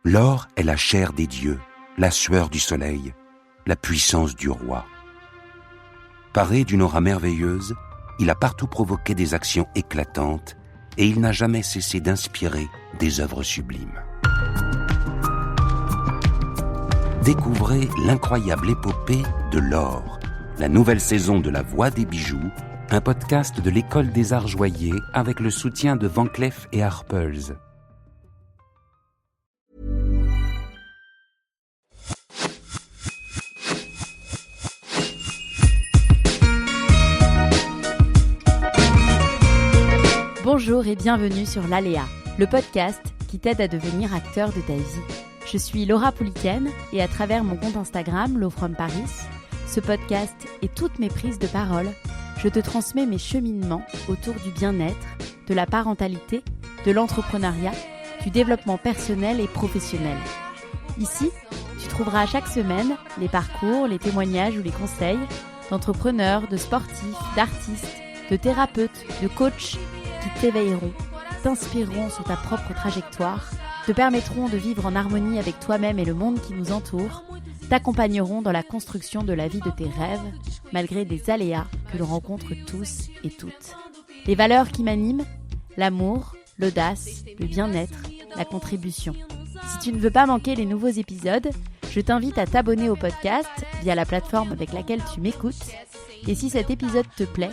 L'or est la chair des dieux, la sueur du soleil, la puissance du roi. Paré d'une aura merveilleuse, il a partout provoqué des actions éclatantes et il n'a jamais cessé d'inspirer des œuvres sublimes. Découvrez l'incroyable épopée de l'or, la nouvelle saison de La Voix des bijoux, un podcast de l'École des Arts Joailliers avec le soutien de Van Cleef & Arpels. Bonjour et bienvenue sur l'Aléa, le podcast qui t'aide à devenir acteur de ta vie. Je suis Laura Pouliken et à travers mon compte Instagram, Lo From Paris, ce podcast et toutes mes prises de parole, je te transmets mes cheminements autour du bien-être, de la parentalité, de l'entrepreneuriat, du développement personnel et professionnel. Ici, tu trouveras chaque semaine les parcours, les témoignages ou les conseils d'entrepreneurs, de sportifs, d'artistes, de thérapeutes, de coachs qui t'éveilleront, t'inspireront sur ta propre trajectoire, te permettront de vivre en harmonie avec toi-même et le monde qui nous entoure, t'accompagneront dans la construction de la vie de tes rêves, malgré des aléas que l'on rencontre tous et toutes. Les valeurs qui m'animent, l'amour, l'audace, le bien-être, la contribution. Si tu ne veux pas manquer les nouveaux épisodes, je t'invite à t'abonner au podcast via la plateforme avec laquelle tu m'écoutes. Et si cet épisode te plaît,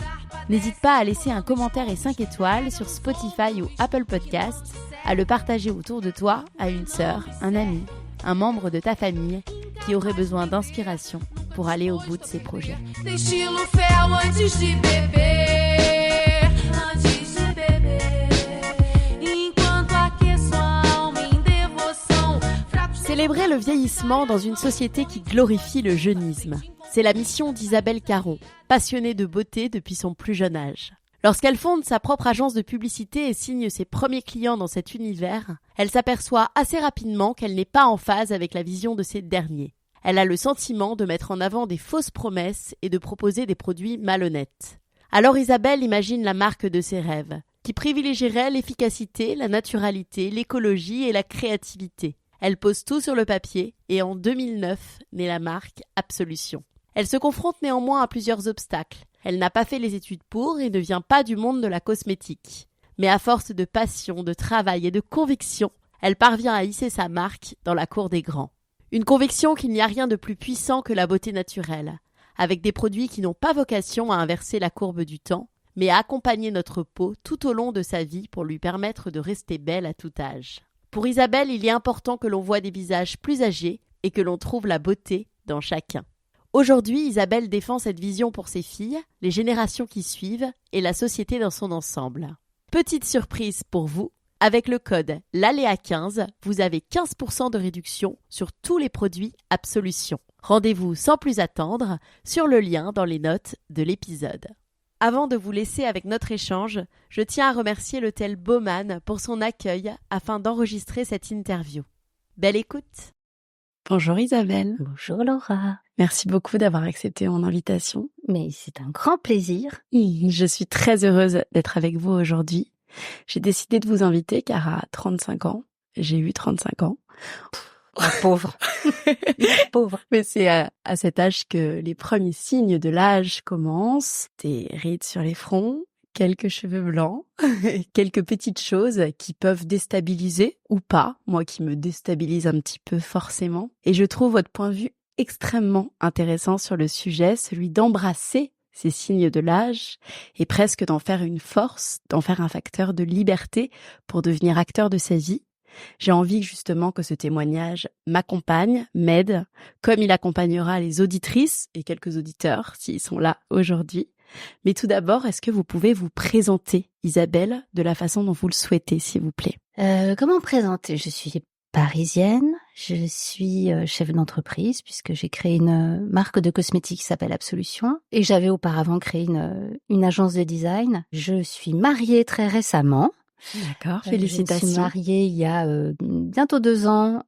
n'hésite pas à laisser un commentaire et 5 étoiles sur Spotify ou Apple Podcasts, à le partager autour de toi à une sœur, un ami, un membre de ta famille qui aurait besoin d'inspiration pour aller au bout de ses projets. Célébrer le vieillissement dans une société qui glorifie le jeunisme. C'est la mission d'Isabelle Caron, passionnée de beauté depuis son plus jeune âge. Lorsqu'elle fonde sa propre agence de publicité et signe ses premiers clients dans cet univers, elle s'aperçoit assez rapidement qu'elle n'est pas en phase avec la vision de ces derniers. Elle a le sentiment de mettre en avant des fausses promesses et de proposer des produits malhonnêtes. Alors Isabelle imagine la marque de ses rêves, qui privilégierait l'efficacité, la naturalité, l'écologie et la créativité. Elle pose tout sur le papier et en 2009 naît la marque Absolution. Elle se confronte néanmoins à plusieurs obstacles. Elle n'a pas fait les études pour et ne vient pas du monde de la cosmétique. Mais à force de passion, de travail et de conviction, elle parvient à hisser sa marque dans la cour des grands. Une conviction qu'il n'y a rien de plus puissant que la beauté naturelle, avec des produits qui n'ont pas vocation à inverser la courbe du temps, mais à accompagner notre peau tout au long de sa vie pour lui permettre de rester belle à tout âge. Pour Isabelle, il est important que l'on voie des visages plus âgés et que l'on trouve la beauté dans chacun. Aujourd'hui, Isabelle défend cette vision pour ses filles, les générations qui suivent et la société dans son ensemble. Petite surprise pour vous, avec le code LALEA15, vous avez 15% de réduction sur tous les produits Absolution. Rendez-vous sans plus attendre sur le lien dans les notes de l'épisode. Avant de vous laisser avec notre échange, je tiens à remercier l'hôtel Baumann pour son accueil afin d'enregistrer cette interview. Belle écoute! Bonjour Isabelle. Bonjour Laura. Merci beaucoup d'avoir accepté mon invitation. Mais c'est un grand plaisir. Je suis très heureuse d'être avec vous aujourd'hui. J'ai décidé de vous inviter car à 35 ans, j'ai eu 35 ans. La pauvre. La pauvre. Mais c'est à cet âge que les premiers signes de l'âge commencent. Des rides sur les fronts, quelques cheveux blancs, quelques petites choses qui peuvent déstabiliser ou pas. Moi qui me déstabilise un petit peu forcément. Et je trouve votre point de vue extrêmement intéressant sur le sujet, celui d'embrasser ces signes de l'âge et presque d'en faire une force, d'en faire un facteur de liberté pour devenir acteur de sa vie. J'ai envie justement que ce témoignage m'accompagne, m'aide, comme il accompagnera les auditrices et quelques auditeurs s'ils sont là aujourd'hui. Mais tout d'abord, est-ce que vous pouvez vous présenter, Isabelle, de la façon dont vous le souhaitez, s'il vous plaît? Comment me présenter? Je suis parisienne, je suis chef d'entreprise puisque j'ai créé une marque de cosmétiques qui s'appelle Absolution et j'avais auparavant créé une agence de design. Je suis mariée très récemment. D'accord, félicitations. Je suis mariée il y a bientôt 2 ans,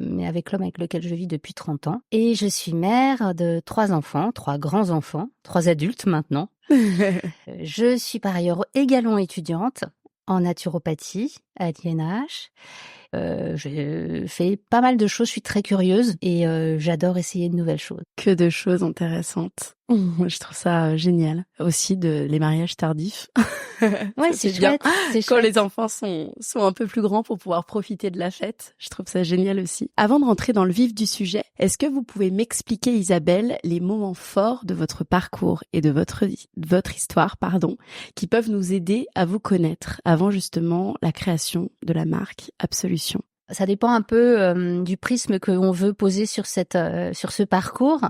mais avec l'homme avec lequel je vis depuis 30 ans. Et je suis mère de 3 enfants, 3 grands-enfants, 3 adultes maintenant. Je suis par ailleurs également étudiante en naturopathie à l'INH. Je fais pas mal de choses, je suis très curieuse et j'adore essayer de nouvelles choses. Que de choses intéressantes. Je trouve ça génial. Aussi les mariages tardifs. Ouais, c'est chouette. C'est Quand chouette. les enfants sont un peu plus grands pour pouvoir profiter de la fête. Je trouve ça génial aussi. Avant de rentrer dans le vif du sujet, est-ce que vous pouvez m'expliquer, Isabelle, les moments forts de votre parcours et de votre histoire, qui peuvent nous aider à vous connaître avant justement la création de la marque Absolution? Ça dépend un peu du prisme que on veut poser sur sur ce parcours.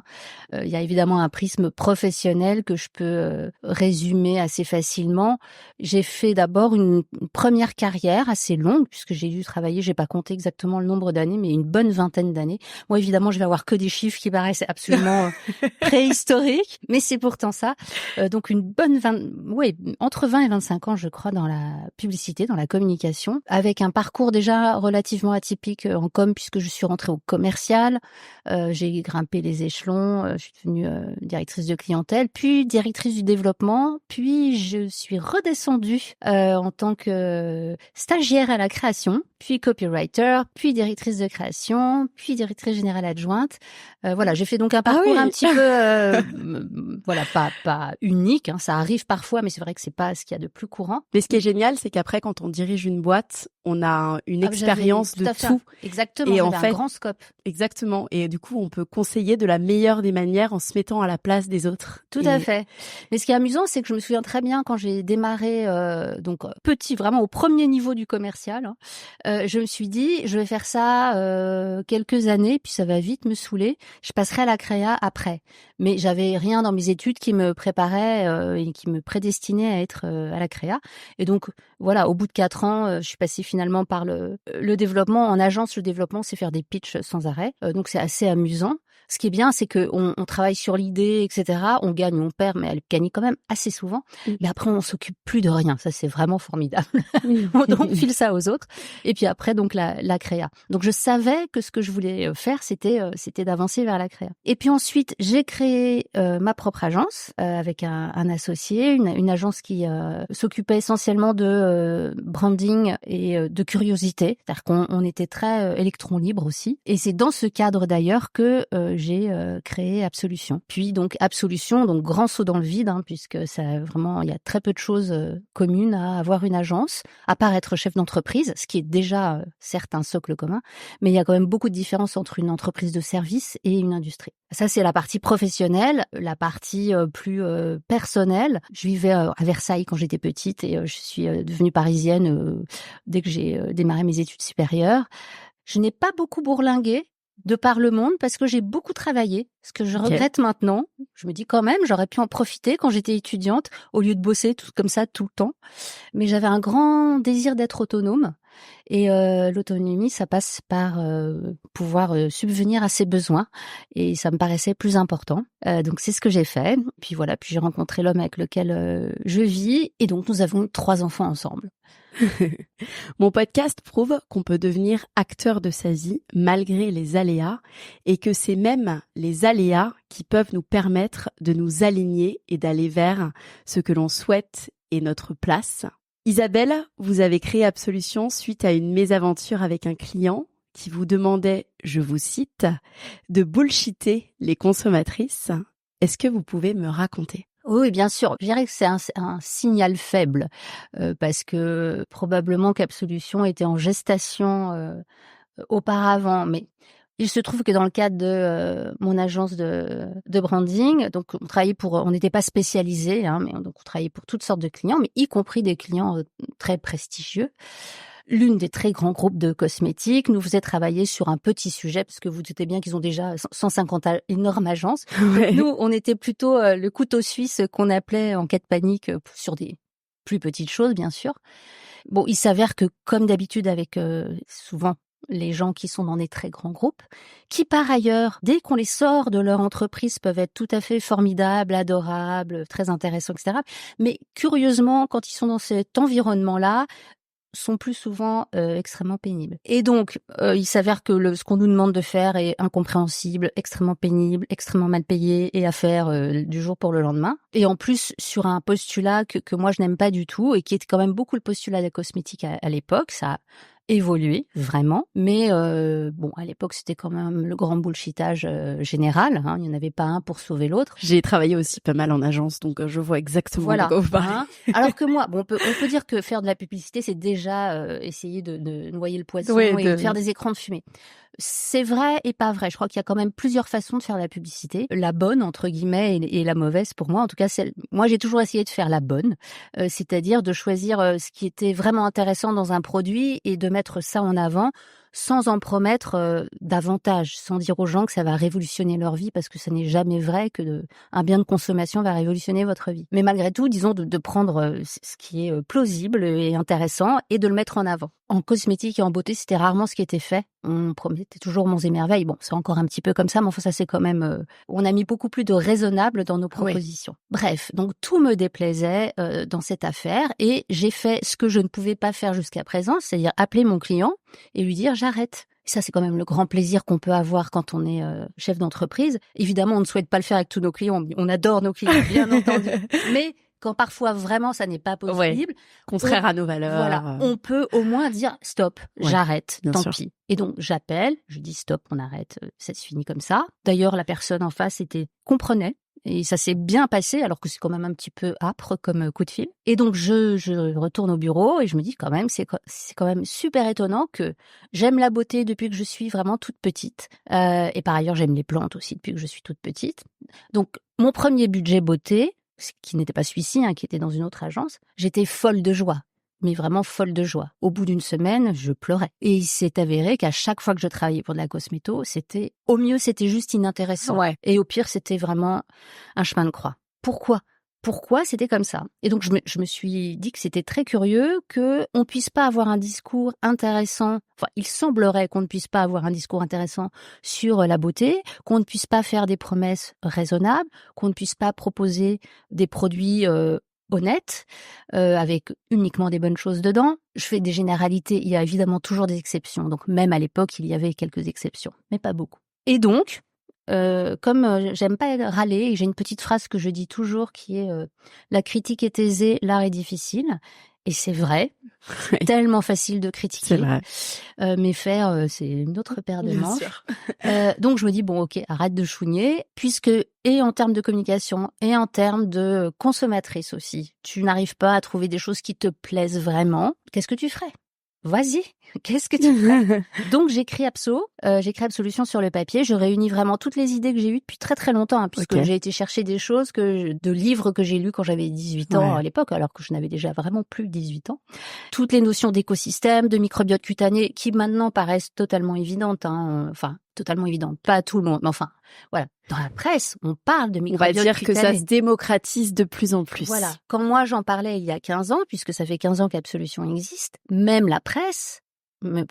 Il y a évidemment un prisme professionnel que je peux résumer assez facilement. J'ai fait d'abord une première carrière assez longue puisque j'ai dû travailler, j'ai pas compté exactement le nombre d'années, mais une bonne vingtaine d'années. Moi, évidemment, je vais avoir que des chiffres qui paraissent absolument préhistoriques, mais c'est pourtant ça. Donc une bonne entre 20 et 25 ans, je crois, dans la publicité, dans la communication, avec un parcours déjà relativement atypique en com puisque je suis rentrée au commercial, j'ai grimpé les échelons, je suis devenue directrice de clientèle, puis directrice du développement, puis je suis redescendue en tant que stagiaire à la création, puis copywriter, puis directrice de création, puis directrice générale adjointe. Voilà, j'ai fait donc un parcours un petit peu voilà, pas unique, hein, ça arrive parfois, mais c'est vrai que c'est pas ce qu'il y a de plus courant. Mais ce qui est génial, c'est qu'après, quand on dirige une boîte, on a une expérience de tout. Exactement, et en fait, fait, un grand scope. Exactement. Et du coup, on peut conseiller de la meilleure des manières en se mettant à la place des autres. Tout à fait. Mais ce qui est amusant, c'est que je me souviens très bien quand j'ai démarré, donc petit, vraiment au premier niveau du commercial, hein, je me suis dit, je vais faire ça quelques années, puis ça va vite me saouler. Je passerai à la créa après. Mais j'avais rien dans mes études qui me préparait et qui me prédestinait à être à la créa. Et donc, voilà, au bout de 4 ans, je suis passée finalement par le développement. En agence, le développement, c'est faire des pitchs sans arrêt. Donc, c'est assez amusant. Ce qui est bien, c'est que on travaille sur l'idée, etc. On gagne, on perd, mais elle gagne quand même assez souvent. Mais après, on s'occupe plus de rien. Ça, c'est vraiment formidable. On file ça aux autres. Et puis après, donc la créa. Donc, je savais que ce que je voulais faire, c'était d'avancer vers la créa. Et puis ensuite, j'ai créé ma propre agence avec un associé, une agence qui s'occupait essentiellement de branding et de curiosité. C'est-à-dire qu'on était très électron libre aussi. Et c'est dans ce cadre d'ailleurs que j'ai créé Absolution. Puis donc Absolution, donc grand saut dans le vide, hein, puisque ça vraiment, il y a très peu de choses communes à avoir une agence, à part être chef d'entreprise, ce qui est déjà certes un socle commun, mais il y a quand même beaucoup de différences entre une entreprise de service et une industrie. Ça, c'est la partie professionnelle. La partie plus personnelle, je vivais à Versailles quand j'étais petite et je suis devenue parisienne dès que j'ai démarré mes études supérieures. Je n'ai pas beaucoup bourlingué de par le monde parce que j'ai beaucoup travaillé, ce que je regrette maintenant. Je me dis quand même, j'aurais pu en profiter quand j'étais étudiante au lieu de bosser tout comme ça tout le temps. Mais j'avais un grand désir d'être autonome et l'autonomie, ça passe par pouvoir subvenir à ses besoins et ça me paraissait plus important. Donc c'est ce que j'ai fait. Puis voilà, puis j'ai rencontré l'homme avec lequel je vis et donc nous avons 3 enfants ensemble. Mon podcast prouve qu'on peut devenir acteur de sa vie malgré les aléas et que c'est même les aléas qui peuvent nous permettre de nous aligner et d'aller vers ce que l'on souhaite et notre place. Isabelle, vous avez créé Absolution suite à une mésaventure avec un client qui vous demandait, je vous cite, de bullshitter les consommatrices. Est-ce que vous pouvez me raconter ? Oui, bien sûr. Je dirais que c'est un signal faible parce que probablement qu'Absolution était en gestation auparavant. Mais il se trouve que dans le cadre de mon agence de branding, donc on n'était pas spécialisés, hein, mais donc on travaillait pour toutes sortes de clients, mais y compris des clients très prestigieux. L'une des très grands groupes de cosmétiques nous faisait travailler sur un petit sujet, parce que vous doutez bien qu'ils ont déjà 150 énormes agences. Ouais. Nous, on était plutôt le couteau suisse qu'on appelait en cas de panique sur des plus petites choses, bien sûr. Bon, il s'avère que, comme d'habitude avec souvent les gens qui sont dans des très grands groupes, qui par ailleurs, dès qu'on les sort de leur entreprise, peuvent être tout à fait formidables, adorables, très intéressants, etc. Mais curieusement, quand ils sont dans cet environnement-là, sont plus souvent extrêmement pénibles. Et donc, il s'avère que ce qu'on nous demande de faire est incompréhensible, extrêmement pénible, extrêmement mal payé et à faire du jour pour le lendemain. Et en plus, sur un postulat que moi je n'aime pas du tout et qui était quand même beaucoup le postulat des cosmétiques à l'époque, ça évolué, vraiment. Mais bon, à l'époque, c'était quand même le grand bullshitage général. Hein. Il n'y en avait pas un pour sauver l'autre. J'ai travaillé aussi pas mal en agence, donc je vois exactement de quoi vous parlez. Hein. Alors que moi, bon, on peut dire que faire de la publicité, c'est déjà essayer de noyer le poisson et de faire des écrans de fumée. C'est vrai et pas vrai. Je crois qu'il y a quand même plusieurs façons de faire de la publicité. La bonne, entre guillemets, et la mauvaise pour moi. En tout cas, moi, j'ai toujours essayé de faire la bonne. C'est-à-dire de choisir ce qui était vraiment intéressant dans un produit et de mettre ça en avant sans en promettre davantage, sans dire aux gens que ça va révolutionner leur vie, parce que ça n'est jamais vrai que un bien de consommation va révolutionner votre vie. Mais malgré tout, disons de prendre ce qui est plausible et intéressant et de le mettre en avant. En cosmétique et en beauté, c'était rarement ce qui était fait. On promettait toujours monts et merveilles. Bon, c'est encore un petit peu comme ça, mais enfin, ça c'est quand même... on a mis beaucoup plus de raisonnable dans nos propositions. Oui. Bref, donc tout me déplaisait dans cette affaire et j'ai fait ce que je ne pouvais pas faire jusqu'à présent, c'est-à-dire appeler mon client et lui dire j'arrête. Ça, c'est quand même le grand plaisir qu'on peut avoir quand on est chef d'entreprise. Évidemment, on ne souhaite pas le faire avec tous nos clients. On adore nos clients, bien entendu. Mais quand parfois vraiment ça n'est pas possible, contraire à nos valeurs. Voilà, on peut au moins dire stop, j'arrête, tant pis. Et donc j'appelle, je dis stop, on arrête, ça se finit comme ça. D'ailleurs, la personne en face comprenait. Et ça s'est bien passé, alors que c'est quand même un petit peu âpre comme coup de fil. Et donc, je retourne au bureau et je me dis quand même, c'est quand même super étonnant que j'aime la beauté depuis que je suis vraiment toute petite. Et par ailleurs, j'aime les plantes aussi depuis que je suis toute petite. Donc, mon premier budget beauté, qui n'était pas celui-ci, qui était dans une autre agence, j'étais folle de joie. Mais vraiment folle de joie. Au bout d'une semaine, je pleurais. Et il s'est avéré qu'à chaque fois que je travaillais pour de la cosméto, au mieux, c'était juste inintéressant. Ouais. Et au pire, c'était vraiment un chemin de croix. Pourquoi c'était comme ça? Et donc, je me suis dit que c'était très curieux qu'on puisse pas avoir un discours intéressant. Enfin, il semblerait qu'on ne puisse pas avoir un discours intéressant sur la beauté, qu'on ne puisse pas faire des promesses raisonnables, qu'on ne puisse pas proposer des produits honnête, avec uniquement des bonnes choses dedans. Je fais des généralités, il y a évidemment toujours des exceptions. Donc même à l'époque, il y avait quelques exceptions, mais pas beaucoup. Et donc, comme j'aime pas râler, et j'ai une petite phrase que je dis toujours qui est la critique est aisée, l'art est difficile. Et c'est vrai, tellement facile de critiquer. C'est vrai. Mais faire, c'est une autre paire de manches. Donc je me dis, bon ok, arrête de chougner, puisque et en termes de communication et en termes de consommatrice aussi, tu n'arrives pas à trouver des choses qui te plaisent vraiment, qu'est-ce que tu ferais ? Vas-y, qu'est-ce que tu ferais ? Donc j'écris Absolution sur le papier, je réunis vraiment toutes les idées que j'ai eues depuis très très longtemps, puisque j'ai été chercher des choses de livres que j'ai lus quand j'avais 18 ans à l'époque, alors que je n'avais déjà vraiment plus 18 ans. Toutes les notions d'écosystème, de microbiote cutané, qui maintenant paraissent totalement évidentes, enfin totalement évidentes, pas à tout le monde, mais enfin voilà. Dans la presse, on parle de microbiote cutané. On va dire que ça se démocratise de plus en plus. Voilà. Quand moi j'en parlais il y a 15 ans, puisque ça fait 15 ans qu'Absolution existe, même la presse,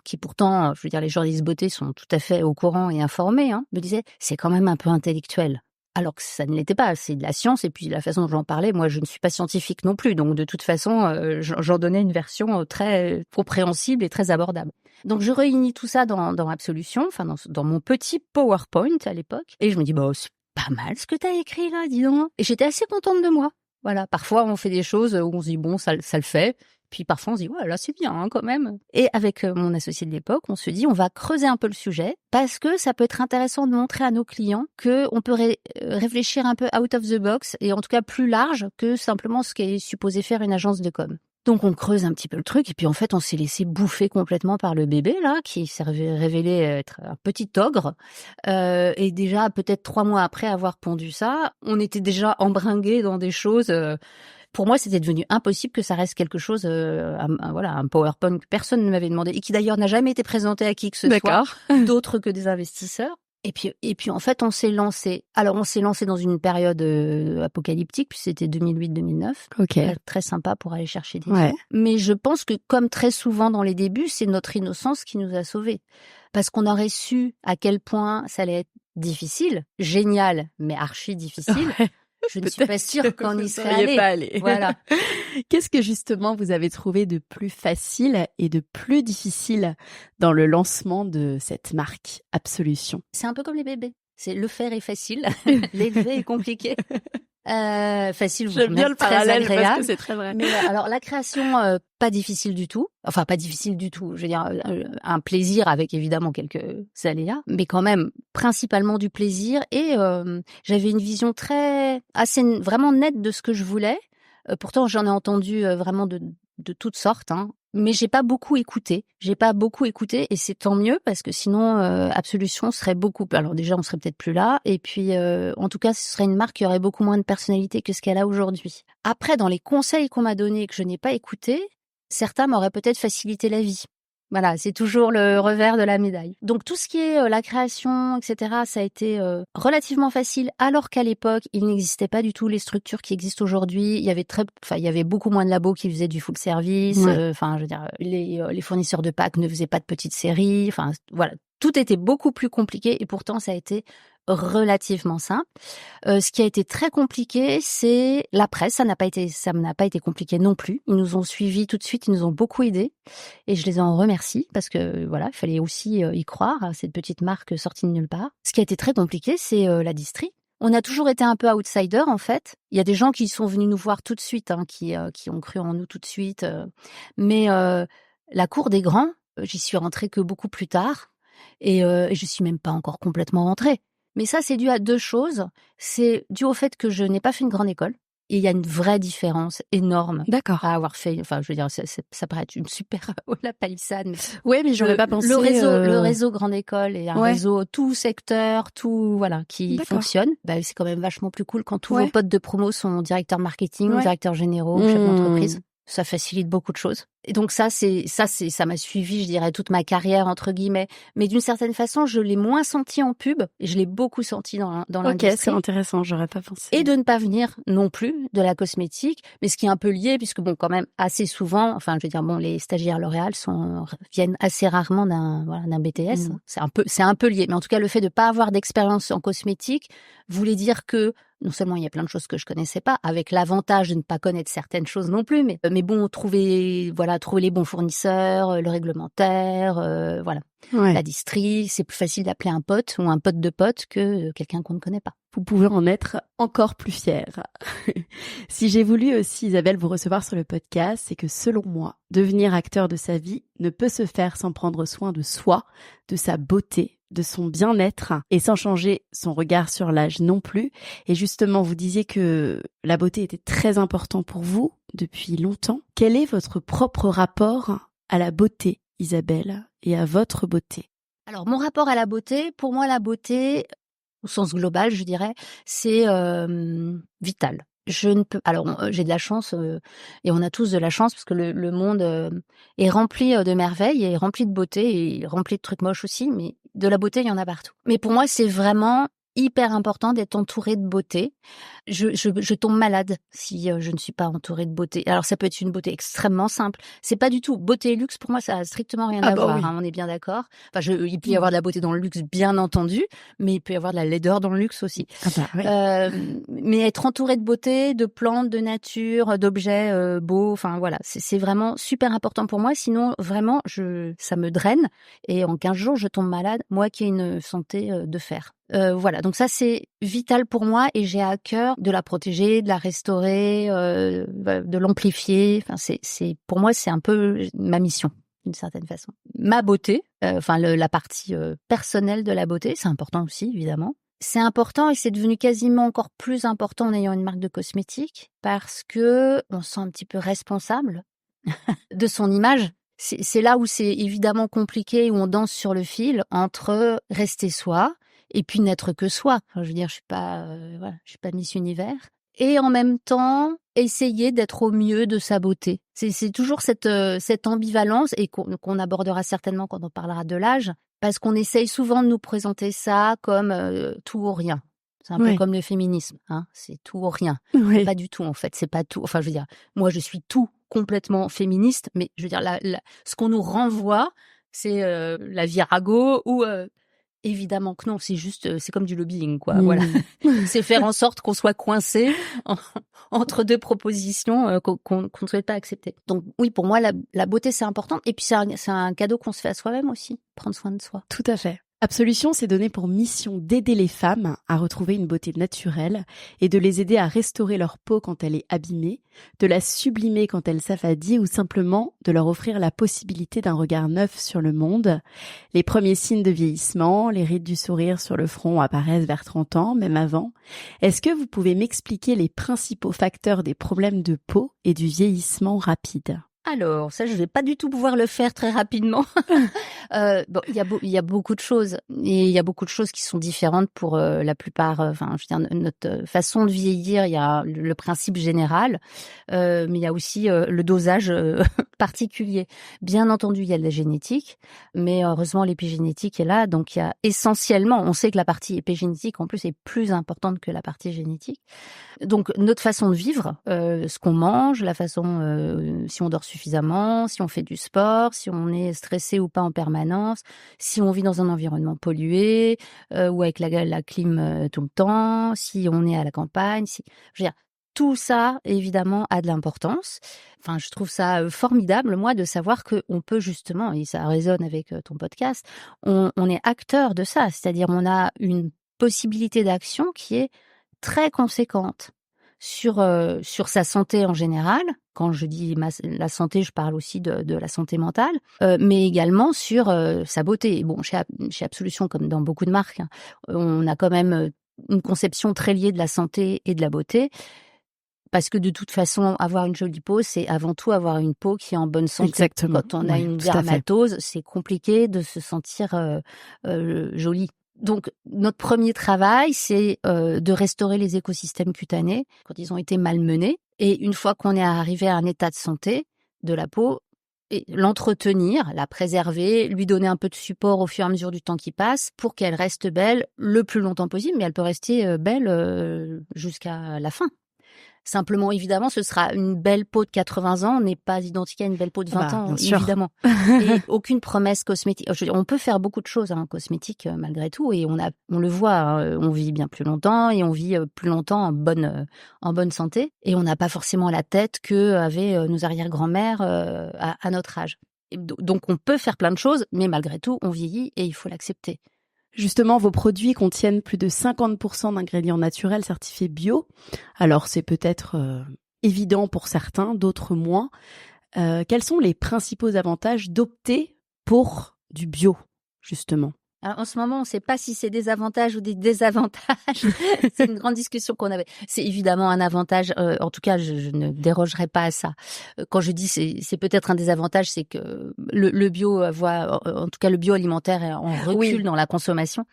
qui pourtant, je veux dire, les journalistes beauté sont tout à fait au courant et informés, me disait c'est quand même un peu intellectuel. Alors que ça ne l'était pas, c'est de la science, et puis la façon dont j'en parlais, moi je ne suis pas scientifique non plus, donc de toute façon, j'en donnais une version très compréhensible et très abordable. Donc je réunis tout ça dans Absolution, enfin dans mon petit PowerPoint à l'époque, et je me dis, c'est pas mal ce que t'as écrit là, dis donc. Et j'étais assez contente de moi. Voilà, parfois on fait des choses où on se dit, bon, ça le fait. Puis parfois on se dit, ouais, là c'est bien quand même. Et avec mon associé de l'époque, on se dit, on va creuser un peu le sujet parce que ça peut être intéressant de montrer à nos clients qu'on peut réfléchir un peu out of the box et en tout cas plus large que simplement ce qu'est supposé faire une agence de com. Donc on creuse un petit peu le truc et puis en fait on s'est laissé bouffer complètement par le bébé là qui s'est révélé être un petit ogre et déjà peut-être 3 mois après avoir pondu ça, on était déjà embringués dans des choses. Pour moi, c'était devenu impossible que ça reste quelque chose, un PowerPoint que personne ne m'avait demandé et qui d'ailleurs n'a jamais été présenté à qui que ce soit, d'autre que des investisseurs. Et puis en fait, on s'est lancé. Alors, on s'est lancé dans une période apocalyptique, puis c'était 2008-2009. Très sympa pour aller chercher des sous. Mais je pense que comme très souvent dans les débuts, c'est notre innocence qui nous a sauvés. Parce qu'on aurait su à quel point ça allait être difficile, génial, mais archi difficile. Je ne suis pas sûre qu'on y serait allé. Voilà. Qu'est-ce que justement vous avez trouvé de plus facile et de plus difficile dans le lancement de cette marque Absolution ? C'est un peu comme les bébés. Le faire est facile, l'élever est compliqué. Facile, J'aime bien le très parallèle agréable. parce que c'est très vrai. Mais alors la création, pas difficile du tout. Enfin, pas difficile du tout. Je veux dire, un plaisir avec évidemment quelques aléas, mais quand même principalement du plaisir. Et j'avais une vision vraiment nette de ce que je voulais. Pourtant, j'en ai entendu vraiment de toutes sortes, hein. Mais j'ai pas beaucoup écouté. Et c'est tant mieux parce que sinon, Absolution serait beaucoup. Alors déjà, on serait peut-être plus là. Et puis, en tout cas, ce serait une marque qui aurait beaucoup moins de personnalité que ce qu'elle a aujourd'hui. Après, dans les conseils qu'on m'a donnés et que je n'ai pas écoutés, certains m'auraient peut-être facilité la vie. Voilà, c'est toujours le revers de la médaille. Donc tout ce qui est la création, etc., ça a été relativement facile, alors qu'à l'époque, il n'existait pas du tout les structures qui existent aujourd'hui. Il y avait beaucoup moins de labos qui faisaient du full service. Ouais. Je veux dire, les fournisseurs de packs ne faisaient pas de petites séries. Enfin, voilà, tout était beaucoup plus compliqué et pourtant ça a été relativement simple. Ce qui a été très compliqué, c'est la presse. Ça n'a pas été compliqué non plus. Ils nous ont suivis tout de suite, ils nous ont beaucoup aidés et je les en remercie parce que voilà, il fallait aussi y croire à cette petite marque sortie de nulle part. Ce qui a été très compliqué, c'est la distri. On a toujours été un peu outsider en fait. Il y a des gens qui sont venus nous voir tout de suite, hein, qui ont cru en nous tout de suite. Mais la cour des grands, j'y suis rentrée que beaucoup plus tard et je suis même pas encore complètement rentrée. Mais ça, c'est dû à deux choses. C'est dû au fait que je n'ai pas fait une grande école. Et il y a une vraie différence énorme D'accord. à avoir fait. Enfin, je veux dire, ça paraît être une super la palissade. Mais Ouais, mais j'aurais pas pensé. Le réseau grande école et un Ouais. réseau tout secteur, tout voilà, qui D'accord. fonctionne. Bah, c'est quand même vachement plus cool quand tous Ouais. vos potes de promo sont directeurs marketing, Ouais. directeurs généraux, chefs d'entreprise. Ça facilite beaucoup de choses. Et donc ça m'a suivi, je dirais, toute ma carrière entre guillemets. Mais d'une certaine façon, je l'ai moins senti en pub et je l'ai beaucoup senti dans l'industrie. Ok, c'est intéressant, j'aurais pas pensé. Et de ne pas venir non plus de la cosmétique, mais ce qui est un peu lié puisque bon, quand même assez souvent, enfin, je veux dire, bon, les stagiaires L'Oréal viennent assez rarement d'un BTS. C'est un peu lié. Mais en tout cas, le fait de pas avoir d'expérience en cosmétique voulait dire que non seulement il y a plein de choses que je connaissais pas, avec l'avantage de ne pas connaître certaines choses non plus, mais bon, trouver les bons fournisseurs, le réglementaire, voilà. Ouais. La distri, c'est plus facile d'appeler un pote ou un pote de pote que quelqu'un qu'on ne connaît pas. Vous pouvez en être encore plus fière. Si j'ai voulu aussi, Isabelle, vous recevoir sur le podcast, c'est que selon moi, devenir acteur de sa vie ne peut se faire sans prendre soin de soi, de sa beauté, de son bien-être et sans changer son regard sur l'âge non plus. Et justement, vous disiez que la beauté était très important pour vous depuis longtemps. Quel est votre propre rapport à la beauté, Isabelle, et à votre beauté? Alors, mon rapport à la beauté, pour moi, la beauté, au sens global, je dirais, c'est vital. J'ai de la chance, et on a tous de la chance parce que le monde est rempli de merveilles et rempli de beauté et rempli de trucs moches aussi, mais de la beauté, il y en a partout. Mais pour moi, c'est vraiment hyper important d'être entourée de beauté. Je tombe malade si je ne suis pas entourée de beauté. Alors ça peut être une beauté extrêmement simple. C'est pas du tout beauté et luxe, pour moi ça a strictement rien à voir. Oui. Hein, on est bien d'accord. Enfin, il peut y avoir de la beauté dans le luxe, bien entendu, mais il peut y avoir de la laideur dans le luxe aussi. Oui. Mais être entourée de beauté, de plantes, de nature, d'objets beaux, enfin voilà, c'est vraiment super important pour moi. Sinon, vraiment, ça me draine et en 15 jours, je tombe malade. Moi qui ai une santé de fer. Voilà, donc ça c'est vital pour moi et j'ai à cœur de la protéger, de la restaurer, de l'amplifier. Enfin, pour moi c'est un peu ma mission d'une certaine façon. Ma beauté, la partie personnelle de la beauté, c'est important aussi évidemment. C'est important et c'est devenu quasiment encore plus important en ayant une marque de cosmétiques parce que on se sent un petit peu responsable de son image. C'est là où c'est évidemment compliqué, où on danse sur le fil entre rester soi et puis n'être que soi. Enfin, je veux dire, je suis pas Miss Univers. Et en même temps, essayer d'être au mieux de sa beauté. C'est toujours cette ambivalence et qu'on abordera certainement quand on parlera de l'âge, parce qu'on essaye souvent de nous présenter ça comme tout ou rien. C'est un peu comme le féminisme, hein. C'est tout ou rien. Oui. Pas du tout, en fait. C'est pas tout. Enfin, je veux dire, moi, je suis tout complètement féministe, mais je veux dire, ce qu'on nous renvoie, c'est la virago ou évidemment que non. C'est juste, c'est comme du lobbying, quoi. Voilà. C'est faire en sorte qu'on soit coincé entre deux propositions qu'on ne souhaite pas accepter. Donc oui, pour moi, la beauté, c'est important. Et puis c'est un cadeau qu'on se fait à soi-même aussi, prendre soin de soi. Tout à fait. Absolution s'est donné pour mission d'aider les femmes à retrouver une beauté naturelle et de les aider à restaurer leur peau quand elle est abîmée, de la sublimer quand elle s'affadit ou simplement de leur offrir la possibilité d'un regard neuf sur le monde. Les premiers signes de vieillissement, les rides du sourire sur le front apparaissent vers 30 ans, même avant. Est-ce que vous pouvez m'expliquer les principaux facteurs des problèmes de peau et du vieillissement rapide ? Alors, ça, je vais pas du tout pouvoir le faire très rapidement. Il y a beaucoup de choses. Et il y a beaucoup de choses qui sont différentes pour la plupart. Enfin, je veux dire, notre façon de vieillir, il y a le principe général, mais il y a aussi le dosage particulier. Bien entendu, il y a de la génétique, mais heureusement, l'épigénétique est là. Donc, il y a essentiellement, on sait que la partie épigénétique, en plus, est plus importante que la partie génétique. Donc, notre façon de vivre, ce qu'on mange, la façon, si on dort suffisamment, si on fait du sport, si on est stressé ou pas en permanence, si on vit dans un environnement pollué ou avec la clim tout le temps, si on est à la campagne, je veux dire, tout ça, évidemment, a de l'importance. Enfin, je trouve ça formidable, moi, de savoir qu'on peut justement, et ça résonne avec ton podcast, on est acteur de ça, c'est-à-dire on a une possibilité d'action qui est très conséquente sur sa santé en général. Quand je dis la santé, je parle aussi de la santé mentale, mais également sur sa beauté. Bon, chez Absolution, comme dans beaucoup de marques, hein, on a quand même une conception très liée de la santé et de la beauté, parce que de toute façon, avoir une jolie peau, c'est avant tout avoir une peau qui est en bonne santé. Exactement. Quand on a une dermatose, c'est compliqué de se sentir jolie. Donc, notre premier travail, c'est de restaurer les écosystèmes cutanés quand ils ont été malmenés. Et une fois qu'on est arrivé à un état de santé de la peau, et l'entretenir, la préserver, lui donner un peu de support au fur et à mesure du temps qui passe pour qu'elle reste belle le plus longtemps possible, mais elle peut rester belle jusqu'à la fin. Simplement, évidemment, ce sera une belle peau de 80 ans, n'est pas identique à une belle peau de 20 ans, évidemment. Et aucune promesse cosmétique. On peut faire beaucoup de choses cosmétiques malgré tout, et on le voit, hein, on vit bien plus longtemps et on vit plus longtemps en bonne santé, et on n'a pas forcément la tête que avaient nos arrière-grand-mères à notre âge. Et donc, on peut faire plein de choses, mais malgré tout, on vieillit et il faut l'accepter. Justement, vos produits contiennent plus de 50% d'ingrédients naturels certifiés bio. Alors, c'est peut-être évident pour certains, d'autres moins. Quels sont les principaux avantages d'opter pour du bio, justement ? Alors, en ce moment, on ne sait pas si c'est des avantages ou des désavantages. C'est une grande discussion qu'on avait. C'est évidemment un avantage. En tout cas, je ne dérogerai pas à ça. Quand je dis c'est peut-être un désavantage, c'est que le bio en tout cas le bio alimentaire est en recul dans la consommation.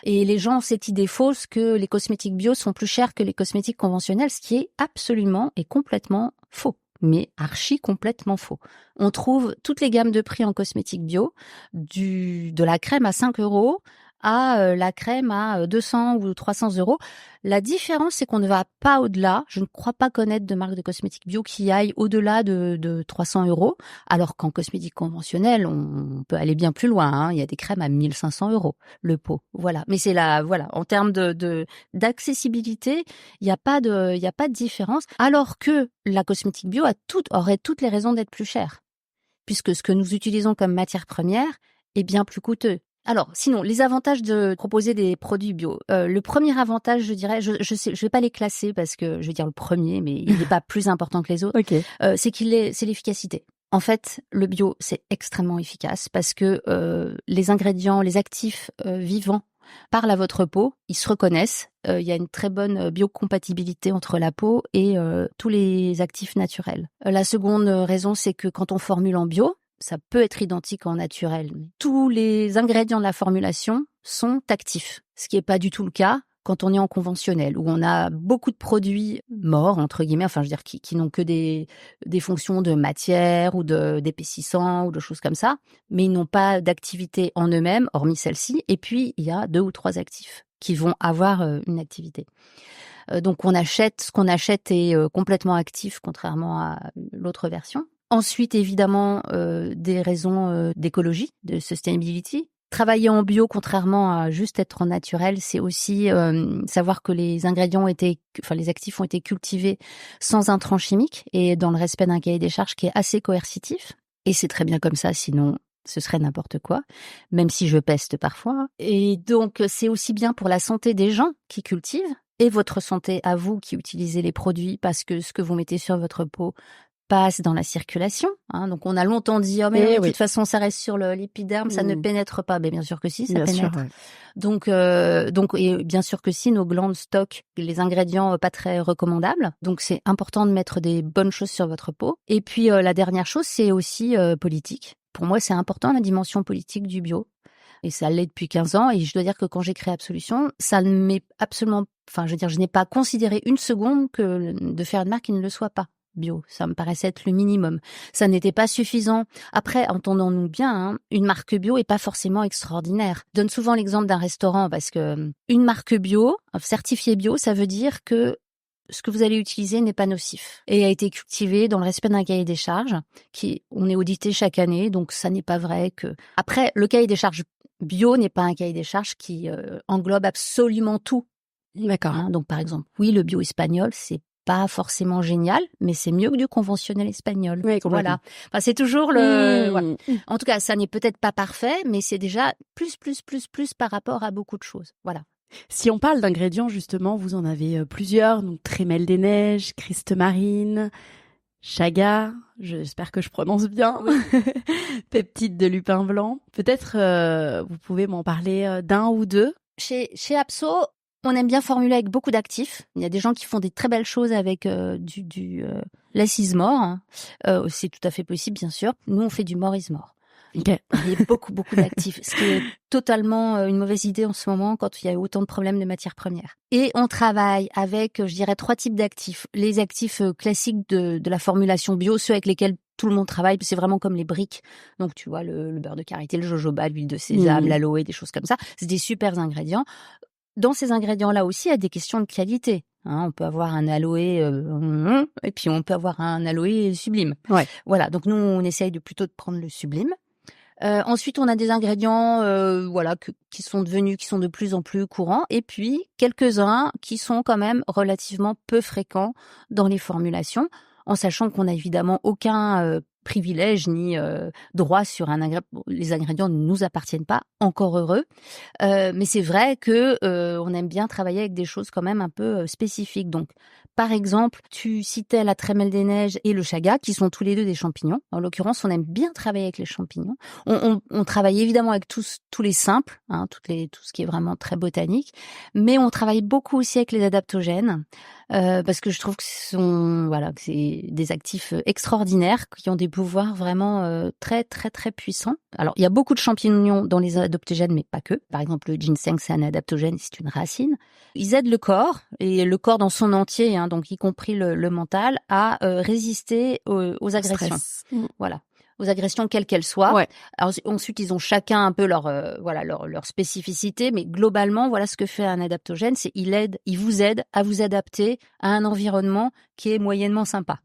Et les gens ont cette idée fausse que les cosmétiques bio sont plus chers que les cosmétiques conventionnels, ce qui est absolument et complètement faux. Mais archi complètement faux. On trouve toutes les gammes de prix en cosmétiques bio, de la crème à 5 € à la crème à 200 ou 300 €. La différence, c'est qu'on ne va pas au-delà. Je ne crois pas connaître de marque de cosmétiques bio qui aille au-delà de 300 €, alors qu'en cosmétique conventionnelle, on peut aller bien plus loin, hein. Il y a des crèmes à 1500 € le pot. Voilà. Mais c'est en termes d'accessibilité, il n'y a pas de différence. Alors que la cosmétique bio aurait toutes les raisons d'être plus chère, puisque ce que nous utilisons comme matière première est bien plus coûteux. Alors, sinon, les avantages de proposer des produits bio. Le premier avantage, je dirais, je vais pas les classer parce que je vais dire le premier, mais il n'est pas plus important que les autres. Okay. C'est l'efficacité. En fait, le bio, c'est extrêmement efficace parce que les ingrédients, les actifs vivants parlent à votre peau, ils se reconnaissent. Il y a une très bonne biocompatibilité entre la peau et tous les actifs naturels. La seconde raison, c'est que quand on formule en bio, ça peut être identique en naturel. Tous les ingrédients de la formulation sont actifs, ce qui n'est pas du tout le cas quand on est en conventionnel, où on a beaucoup de produits morts, entre guillemets, enfin je veux dire qui n'ont que des fonctions de matière ou d'épaississant ou de choses comme ça, mais ils n'ont pas d'activité en eux-mêmes, hormis celle-ci, et puis il y a 2 ou 3 actifs qui vont avoir une activité. Donc ce qu'on achète est complètement actif, contrairement à l'autre version. Ensuite, évidemment, des raisons d'écologie, de sustainability. Travailler en bio, contrairement à juste être en naturel, c'est aussi savoir que les actifs ont été cultivés sans intrants chimiques et dans le respect d'un cahier des charges qui est assez coercitif. Et c'est très bien comme ça, sinon Ce serait n'importe quoi, même si je peste parfois. Et donc, c'est aussi bien pour la santé des gens qui cultivent et votre santé à vous qui utilisez les produits, parce que ce que vous mettez sur votre peau passe dans la circulation. Donc, on a longtemps dit, oh mais de toute façon, ça reste sur l'épiderme, ça ne pénètre pas. Mais bien sûr que si, ça pénètre. Sûr, ouais. Donc, et bien sûr que si, nos glandes stockent les ingrédients pas très recommandables. Donc, c'est important de mettre des bonnes choses sur votre peau. Et puis, la dernière chose, c'est aussi politique. Pour moi, c'est important la dimension politique du bio. Et ça l'est depuis 15 ans. Et je dois dire que quand j'ai créé Absolution, ça ne m'est absolument... Enfin, je veux dire, je n'ai pas considéré une seconde que de faire une marque qui ne le soit pas bio. Ça me paraissait être le minimum. Ça n'était pas suffisant. Après, entendons-nous bien, une marque bio est pas forcément extraordinaire. Je donne souvent l'exemple d'un restaurant parce que une marque bio, certifiée bio, ça veut dire que ce que vous allez utiliser n'est pas nocif et a été cultivé dans le respect d'un cahier des charges on est audité chaque année, donc ça n'est pas vrai que... Après, le cahier des charges bio n'est pas un cahier des charges qui englobe absolument tout. D'accord. Donc, par exemple, oui, le bio espagnol, c'est pas forcément génial, mais c'est mieux que du conventionnel espagnol. Oui, voilà. Enfin, c'est toujours le... Voilà. En tout cas, ça n'est peut-être pas parfait, mais c'est déjà plus par rapport à beaucoup de choses. Voilà. Si on parle d'ingrédients, justement, vous en avez plusieurs, donc Trémel des Neiges, Christ Marine, Chaga, j'espère que je prononce bien, oui. Peptide de lupin blanc. Peut-être vous pouvez m'en parler d'un ou deux. Chez Abso, on aime bien formuler avec beaucoup d'actifs. Il y a des gens qui font des très belles choses avec du less is more. C'est tout à fait possible, bien sûr. Nous, on fait du more is more. Okay. Il y a beaucoup d'actifs, ce qui est totalement une mauvaise idée en ce moment quand il y a autant de problèmes de matières premières. Et on travaille avec, je dirais, 3 types d'actifs. Les actifs classiques de la formulation bio, ceux avec lesquels tout le monde travaille, c'est vraiment comme les briques. Donc, tu vois, le beurre de karité, le jojoba, l'huile de sésame, l'aloe, des choses comme ça. C'est des super ingrédients. Dans ces ingrédients-là aussi, il y a des questions de qualité. On peut avoir un aloe et puis on peut avoir un aloe sublime. Ouais. Voilà, donc nous, on essaye plutôt de prendre le sublime. Ensuite, on a des ingrédients qui sont de plus en plus courants, et puis quelques-uns qui sont quand même relativement peu fréquents dans les formulations, en sachant qu'on n'a évidemment aucun privilège ni droit sur un ingrédient. Les ingrédients ne nous appartiennent pas, encore heureux. Mais c'est vrai que on aime bien travailler avec des choses quand même un peu spécifiques. Donc, par exemple, tu citais la Trémel des Neiges et le chaga, qui sont tous les deux des champignons. En l'occurrence, on aime bien travailler avec les champignons. On travaille évidemment avec tous les simples, tout ce qui est vraiment très botanique, mais on travaille beaucoup aussi avec les adaptogènes, parce que je trouve que que c'est des actifs extraordinaires qui ont des pouvoirs vraiment très très très puissants. Alors, il y a beaucoup de champignons dans les adaptogènes, mais pas que. Par exemple, le ginseng, c'est un adaptogène, c'est une racine. Ils aident le corps, et le corps dans son entier, donc y compris le mental, à résister aux agressions. Voilà. Aux agressions quelles qu'elles soient. Ouais. Alors, ensuite, ils ont chacun un peu leur spécificité, mais globalement, voilà ce que fait un adaptogène, c'est il vous aide à vous adapter à un environnement qui est moyennement sympa.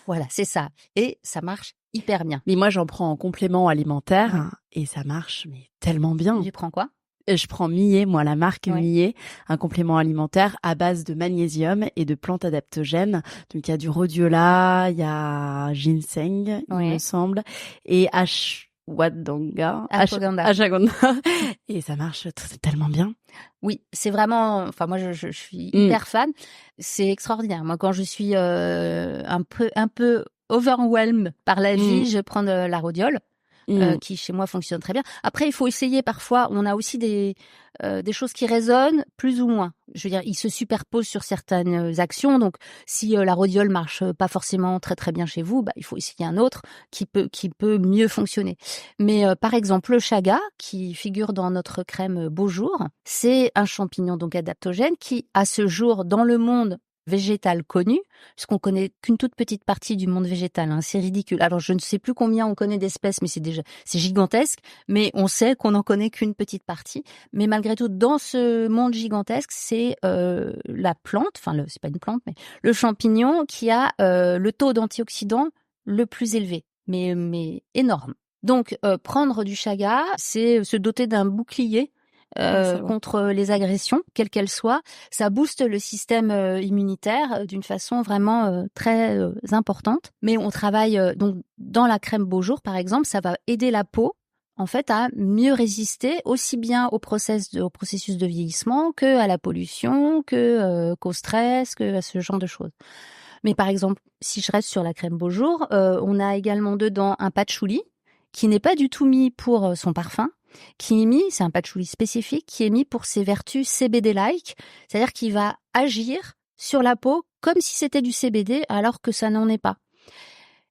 Voilà, c'est ça. Et ça marche hyper bien. Mais moi, j'en prends en complément alimentaire et ça marche mais tellement bien. Tu prends quoi ? Je prends Millet, moi, la marque Millet, un complément alimentaire à base de magnésium et de plantes adaptogènes. Donc, il y a du rhodiola, il y a ginseng, il me semble, et ashwagandha. Et ça marche tellement bien. Oui, c'est vraiment... Enfin, moi, je suis hyper fan. C'est extraordinaire. Moi, quand je suis un peu overwhelmed par la vie, je prends de la rhodiole. Qui chez moi fonctionne très bien. Après, il faut essayer parfois. On a aussi des choses qui résonnent plus ou moins. Je veux dire, ils se superposent sur certaines actions. Donc, si la rhodiole marche pas forcément très très bien chez vous, il faut essayer un autre qui peut mieux fonctionner. Mais par exemple, le chaga, qui figure dans notre crème Beau Jour, c'est un champignon donc adaptogène qui, à ce jour, dans le monde végétal connu, puisqu'on connaît qu'une toute petite partie du monde végétal, c'est ridicule. Alors, je ne sais plus combien on connaît d'espèces, mais c'est gigantesque, mais on sait qu'on n'en connaît qu'une petite partie. Mais malgré tout, dans ce monde gigantesque, c'est la plante, c'est pas une plante, mais le champignon qui a le taux d'antioxydants le plus élevé, mais énorme. Donc, prendre du chaga, c'est se doter d'un bouclier contre les agressions, quelles qu'elles soient. Ça booste le système immunitaire d'une façon vraiment très importante. Mais on travaille donc dans la crème Beau Jour, par exemple, ça va aider la peau en fait à mieux résister aussi bien au processus de vieillissement que à la pollution, qu'au stress, que à ce genre de choses. Mais par exemple, si je reste sur la crème Beau Jour, on a également dedans un patchouli qui n'est pas du tout mis pour son parfum, qui est mis, c'est un patchouli spécifique, qui est mis pour ses vertus CBD-like, c'est-à-dire qu'il va agir sur la peau comme si c'était du CBD alors que ça n'en est pas.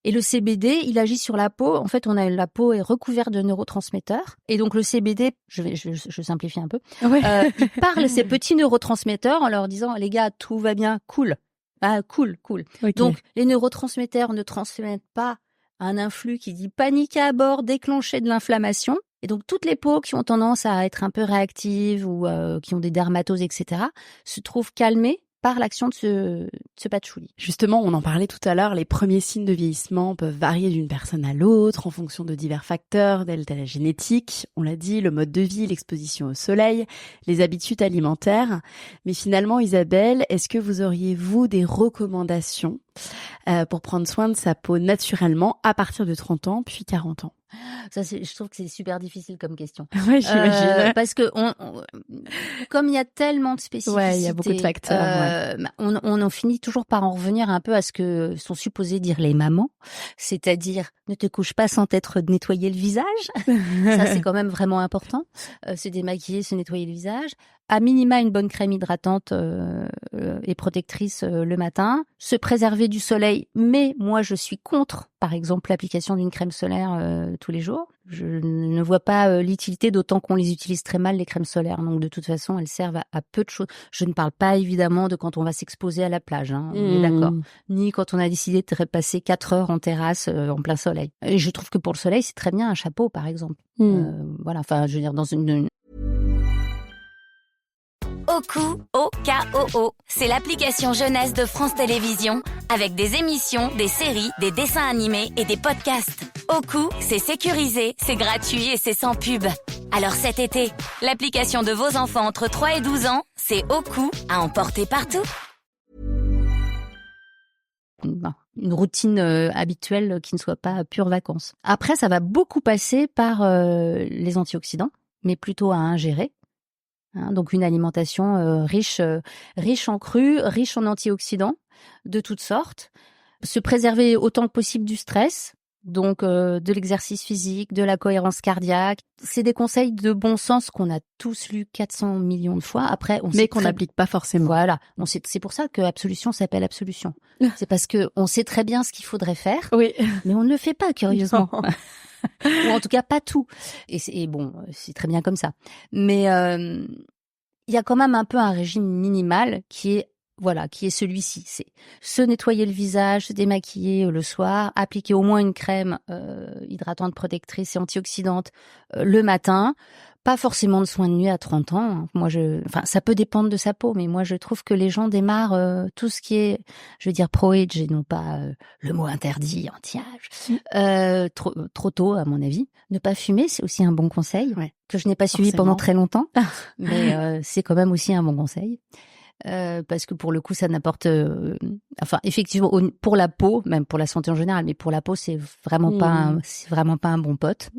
Et le CBD, il agit sur la peau. En fait, la peau est recouverte de neurotransmetteurs. Et donc, le CBD, je simplifie un peu, il parle ces petits neurotransmetteurs en leur disant, les gars, tout va bien, cool. Ah, cool. Okay. Donc, les neurotransmetteurs ne transmettent pas un influx qui dit panique à bord, déclencher de l'inflammation. Et donc, toutes les peaux qui ont tendance à être un peu réactives ou qui ont des dermatoses, etc., se trouvent calmées par l'action de ce patchouli. Justement, on en parlait tout à l'heure, les premiers signes de vieillissement peuvent varier d'une personne à l'autre en fonction de divers facteurs, tels que la génétique, on l'a dit, le mode de vie, l'exposition au soleil, les habitudes alimentaires. Mais finalement, Isabelle, est-ce que vous auriez, vous, des recommandations pour prendre soin de sa peau naturellement à partir de 30 ans, puis 40 ans? Ça, je trouve que c'est super difficile comme question. Oui, j'imagine. Parce que comme il y a tellement de spécificités, il y a beaucoup de facteurs. On en finit toujours par en revenir un peu à ce que sont supposées dire les mamans, c'est-à-dire ne te couche pas sans t'être nettoyé le visage. Ça, c'est quand même vraiment important. Se démaquiller, se nettoyer le visage. À minima, une bonne crème hydratante et protectrice le matin. Se préserver du soleil, mais moi, je suis contre, par exemple, l'application d'une crème solaire tous les jours. Je ne vois pas l'utilité, d'autant qu'on les utilise très mal, les crèmes solaires. Donc, de toute façon, elles servent à peu de choses. Je ne parle pas, évidemment, de quand on va s'exposer à la plage, hein, on est d'accord. Ni quand on a décidé de passer 4 heures en terrasse en plein soleil. Et je trouve que pour le soleil, c'est très bien un chapeau, par exemple. Voilà, enfin, je veux dire, dans une... Oku, O-K-O-O, c'est l'application jeunesse de France Télévisions avec des émissions, des séries, des dessins animés et des podcasts. Oku, c'est sécurisé, c'est gratuit et c'est sans pub. Alors cet été, l'application de vos enfants entre 3 et 12 ans, c'est Oku à emporter partout. Une routine habituelle qui ne soit pas pure vacances. Après, ça va beaucoup passer par les antioxydants, mais plutôt à ingérer. Donc une alimentation riche en cru, riche en antioxydants de toutes sortes. Se préserver autant que possible du stress, donc de l'exercice physique, de la cohérence cardiaque. C'est des conseils de bon sens qu'on a tous lus 400 millions de fois. Après, mais qu'on n'applique pas forcément. Voilà, c'est pour ça que Absolution s'appelle Absolution. C'est parce que on sait très bien ce qu'il faudrait faire, oui, mais on ne le fait pas curieusement. Ou en tout cas pas tout. Et bon, c'est très bien comme ça. Mais il y a quand même un peu un régime minimal qui est celui-ci. C'est se nettoyer le visage, se démaquiller le soir, appliquer au moins une crème hydratante, protectrice et antioxydante le matin. Pas forcément de soins de nuit à 30 ans. Ça peut dépendre de sa peau, mais moi je trouve que les gens démarrent tout ce qui est, je veux dire pro-age et non pas le mot interdit, anti-âge, trop tôt à mon avis. Ne pas fumer, c'est aussi un bon conseil que je n'ai pas suivi pendant très longtemps, mais c'est quand même aussi un bon conseil. Parce que pour le coup, ça n'apporte, effectivement, pour la peau, même pour la santé en général, mais pour la peau, c'est vraiment pas un bon pote.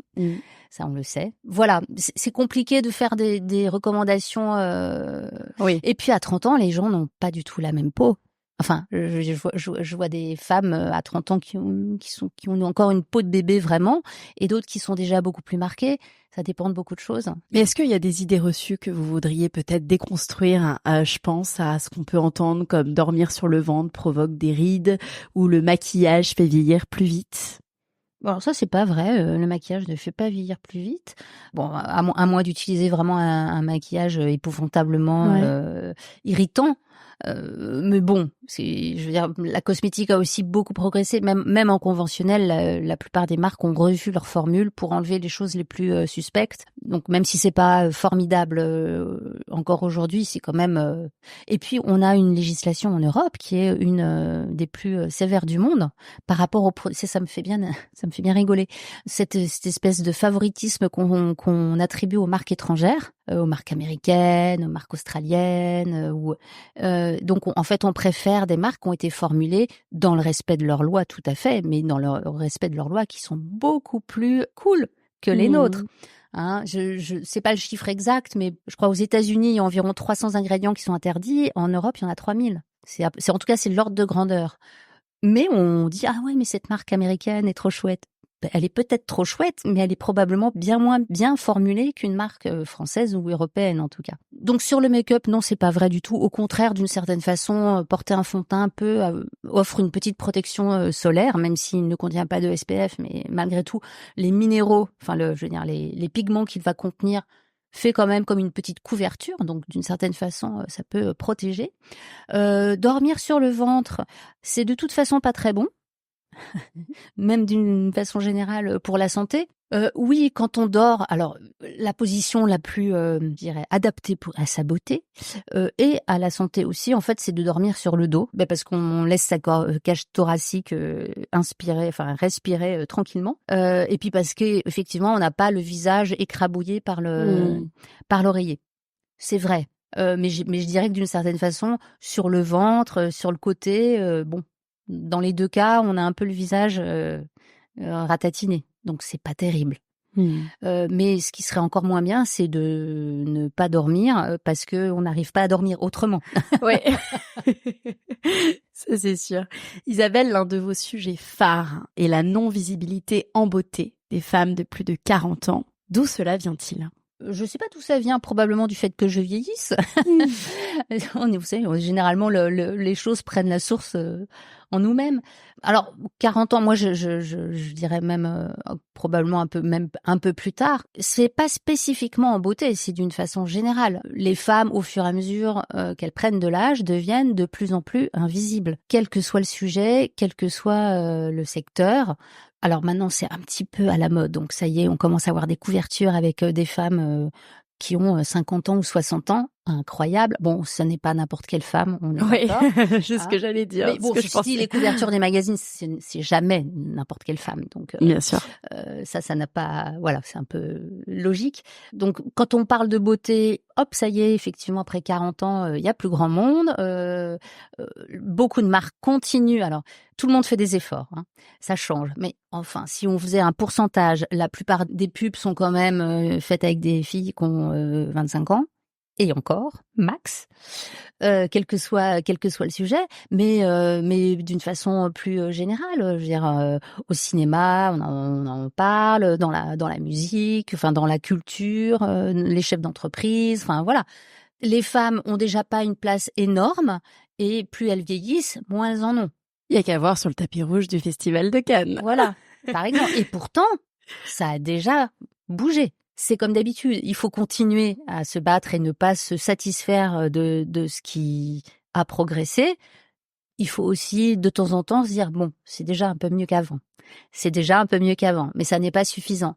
Ça, on le sait. Voilà, c'est compliqué de faire des recommandations. Oui. Et puis à 30 ans, les gens n'ont pas du tout la même peau. Enfin, je vois des femmes à 30 ans qui ont encore une peau de bébé vraiment, et d'autres qui sont déjà beaucoup plus marquées. Ça dépend de beaucoup de choses. Mais est-ce qu'il y a des idées reçues que vous voudriez peut-être déconstruire? Je pense à ce qu'on peut entendre comme dormir sur le ventre provoque des rides ou le maquillage fait vieillir plus vite. Bon, alors ça, c'est pas vrai. Le maquillage ne fait pas vieillir plus vite. Bon, à moins d'utiliser vraiment un maquillage épouvantablement irritant. Mais bon, je veux dire, la cosmétique a aussi beaucoup progressé, même en conventionnel, la plupart des marques ont revu leur formule pour enlever les choses les plus suspectes. Donc même si c'est pas formidable encore aujourd'hui, c'est quand même. Et puis on a une législation en Europe qui est une des plus sévères du monde par rapport au. Ça me fait bien rigoler. Cette espèce de favoritisme qu'on attribue aux marques étrangères. aux marques américaines, aux marques australiennes. Donc, en fait, on préfère des marques qui ont été formulées dans le respect de leurs lois, tout à fait, mais dans le respect de leurs lois qui sont beaucoup plus cool que les nôtres. Hein, je sais pas le chiffre exact, mais je crois aux États-Unis, il y a environ 300 ingrédients qui sont interdits. En Europe, il y en a 3000. En tout cas, c'est l'ordre de grandeur. Mais on dit, ah ouais, mais cette marque américaine est trop chouette. Elle est peut-être trop chouette, mais elle est probablement bien moins bien formulée qu'une marque française ou européenne, en tout cas. Donc, sur le make-up, non, c'est pas vrai du tout. Au contraire, d'une certaine façon, porter un fond de teint offre une petite protection solaire, même s'il ne contient pas de SPF, mais malgré tout, les minéraux, les pigments qu'il va contenir, fait quand même comme une petite couverture, donc d'une certaine façon, ça peut protéger. Dormir sur le ventre, c'est de toute façon pas très bon, même d'une façon générale pour la santé. Oui, quand on dort, alors la position la plus, je dirais, adaptée à sa beauté et à la santé aussi, en fait, c'est de dormir sur le dos, parce qu'on laisse sa cage thoracique respirer tranquillement, et puis parce que effectivement, on n'a pas le visage écrabouillé par l'oreiller. C'est vrai, mais je dirais que d'une certaine façon, sur le ventre, sur le côté, dans les deux cas, on a un peu le visage ratatiné. Donc, c'est pas terrible. Mais ce qui serait encore moins bien, c'est de ne pas dormir parce qu'on n'arrive pas à dormir autrement. Ouais, ça c'est sûr. Isabelle, l'un de vos sujets phares est la non-visibilité en beauté des femmes de plus de 40 ans. D'où cela vient-il ? Je sais pas d'où ça vient, probablement du fait que je vieillisse. Vous savez, généralement, les choses prennent la source en nous-mêmes. Alors, 40 ans, moi, je dirais même probablement un peu plus tard. C'est pas spécifiquement en beauté, c'est d'une façon générale. Les femmes, au fur et à mesure qu'elles prennent de l'âge, deviennent de plus en plus invisibles. Quel que soit le sujet, quel que soit le secteur. Alors maintenant, c'est un petit peu à la mode. Donc ça y est, on commence à avoir des couvertures avec des femmes qui ont 50 ans ou 60 ans. Incroyable. Bon, ce n'est pas n'importe quelle femme, on est d'accord. C'est ce que j'allais dire. Mais bon, les couvertures des magazines, c'est jamais n'importe quelle femme. Donc, bien sûr. Ça n'a pas, voilà, c'est un peu logique. Donc, quand on parle de beauté, hop, ça y est, effectivement, après 40 ans, il y a plus grand monde. Beaucoup de marques continuent. Alors, tout le monde fait des efforts, hein. Ça change. Mais enfin, si on faisait un pourcentage, la plupart des pubs sont quand même faites avec des filles qui ont 25 ans. Et encore, max, quel que soit le sujet, mais d'une façon plus générale. Je veux dire, au cinéma, on en parle, dans la musique, enfin dans la culture, les chefs d'entreprise, enfin voilà. Les femmes ont déjà pas une place énorme, et plus elles vieillissent, moins elles en ont. Il y a qu'à voir sur le tapis rouge du Festival de Cannes. Voilà, par exemple. Et pourtant, ça a déjà bougé. C'est comme d'habitude, il faut continuer à se battre et ne pas se satisfaire de ce qui a progressé. Il faut aussi, de temps en temps, se dire, bon, c'est déjà un peu mieux qu'avant. Mais ça n'est pas suffisant.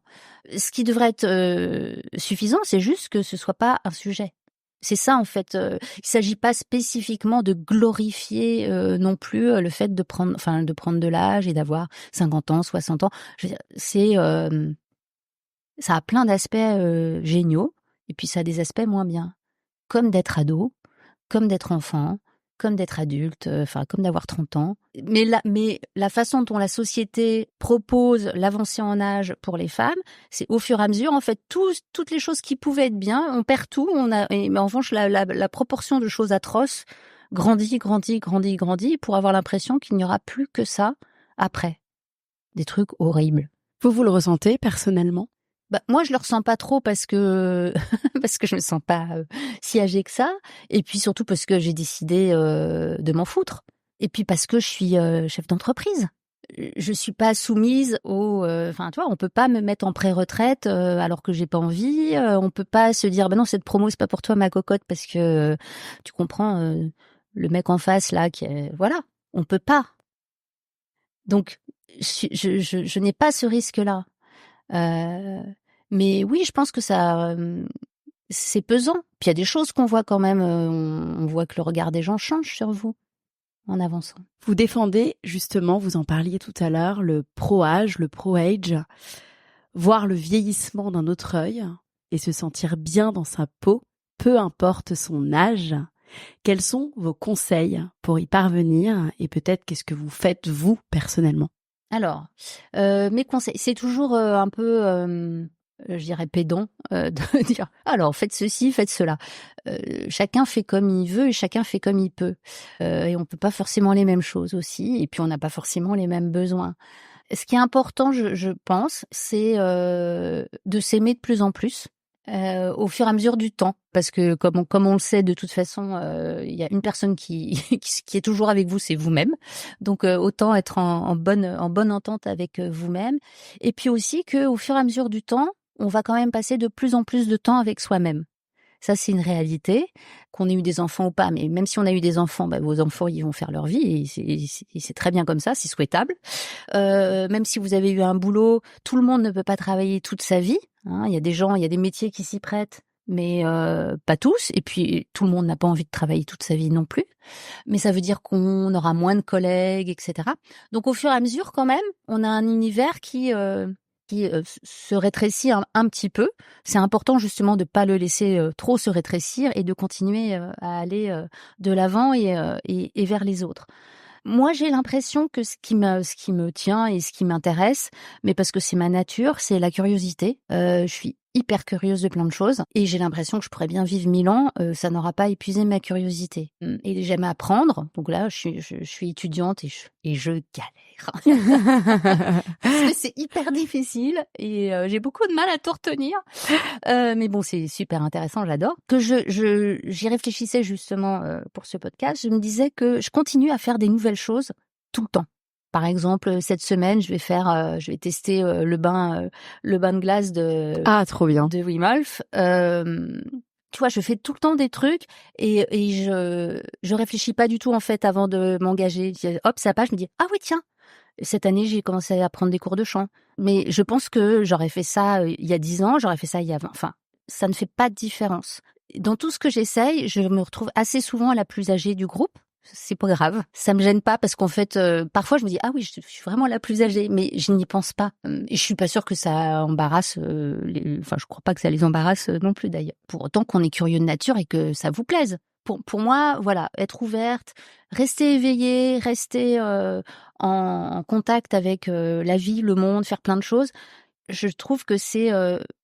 Ce qui devrait être suffisant, c'est juste que ce soit pas un sujet. C'est ça, en fait. Il s'agit pas spécifiquement de glorifier non plus le fait de prendre de l'âge et d'avoir 50 ans, 60 ans. Je veux dire, ça a plein d'aspects géniaux, et puis ça a des aspects moins bien. Comme d'être ado, comme d'être enfant, comme d'être adulte, comme d'avoir 30 ans. Mais la façon dont la société propose l'avancée en âge pour les femmes, c'est au fur et à mesure, en fait, toutes les choses qui pouvaient être bien, on perd tout. Mais en revanche, la proportion de choses atroces grandit pour avoir l'impression qu'il n'y aura plus que ça après. Des trucs horribles. Vous le ressentez personnellement ? Moi, je le ressens pas trop parce que je me sens pas si âgée que ça, et puis surtout parce que j'ai décidé de m'en foutre, et puis parce que je suis chef d'entreprise. Je suis pas soumise on peut pas me mettre en pré-retraite alors que j'ai pas envie. On peut pas se dire non, cette promo c'est pas pour toi ma cocotte, parce que tu comprends, le mec en face là on peut pas. Donc je n'ai pas ce risque-là. Mais oui, je pense que ça, c'est pesant. Puis il y a des choses qu'on voit quand même. On voit que le regard des gens change sur vous en avançant. Vous défendez justement, vous en parliez tout à l'heure, le pro-âge, le pro-age, voir le vieillissement d'un autre œil. et se sentir bien dans sa peau, peu importe son âge. Quels sont vos conseils pour y parvenir et peut-être qu'est-ce que vous faites vous personnellement? Alors, mes conseils, c'est toujours un peu, je dirais pédant, de dire alors faites ceci, faites cela. Chacun fait comme il veut et chacun fait comme il peut. Et on peut pas forcément les mêmes choses aussi, et puis on n'a pas forcément les mêmes besoins. Ce qui est important, je pense, c'est de s'aimer de plus en plus. Au fur et à mesure du temps, parce que comme on le sait de toute façon, il y a une personne qui est toujours avec vous, c'est vous-même. Donc autant être en bonne entente avec vous-même. Et puis aussi que au fur et à mesure du temps, on va quand même passer de plus en plus de temps avec soi-même. Ça, c'est une réalité, qu'on ait eu des enfants ou pas. Mais même si on a eu des enfants, vos enfants, ils vont faire leur vie et c'est très bien comme ça, c'est souhaitable. Même si vous avez eu un boulot, tout le monde ne peut pas travailler toute sa vie. Hein. Il y a des gens, il y a des métiers qui s'y prêtent, mais pas tous. Et puis, tout le monde n'a pas envie de travailler toute sa vie non plus. Mais ça veut dire qu'on aura moins de collègues, etc. Donc, au fur et à mesure, quand même, on a un univers qui se rétrécit un petit peu. C'est important justement de pas le laisser trop se rétrécir et de continuer à aller de l'avant et vers les autres. Moi, j'ai l'impression que ce qui me tient et ce qui m'intéresse, mais parce que c'est ma nature, c'est la curiosité. Je suis hyper curieuse de plein de choses et j'ai l'impression que je pourrais bien vivre 1000 ans, ça n'aura pas épuisé ma curiosité. Et j'aime apprendre, donc là, je suis étudiante et je galère. Parce que c'est hyper difficile et j'ai beaucoup de mal à tout retenir. Mais bon, c'est super intéressant, j'adore. Que j'y réfléchissais justement pour ce podcast, je me disais que je continue à faire des nouvelles choses tout le temps. Par exemple, cette semaine, je vais tester le bain de glace Trop bien. de Wim Hof. Tu vois, je fais tout le temps des trucs et je réfléchis pas du tout en fait avant de m'engager. Hop, ça passe, je me dis ah oui tiens. Cette année, j'ai commencé à prendre des cours de chant. Mais je pense que j'aurais fait ça il y a 10 ans, j'aurais fait ça il y a 20. Enfin, ça ne fait pas de différence. Dans tout ce que j'essaye, je me retrouve assez souvent la plus âgée du groupe. C'est pas grave. Ça me gêne pas parce qu'en fait, parfois je me dis ah oui, je suis vraiment la plus âgée, mais je n'y pense pas. Et je suis pas sûre que ça embarrasse. Enfin, je crois pas que ça les embarrasse non plus d'ailleurs. Pour autant qu'on est curieux de nature et que ça vous plaise. Pour moi, voilà, être ouverte, rester éveillée, rester en contact avec la vie, le monde, faire plein de choses. Je trouve que c'est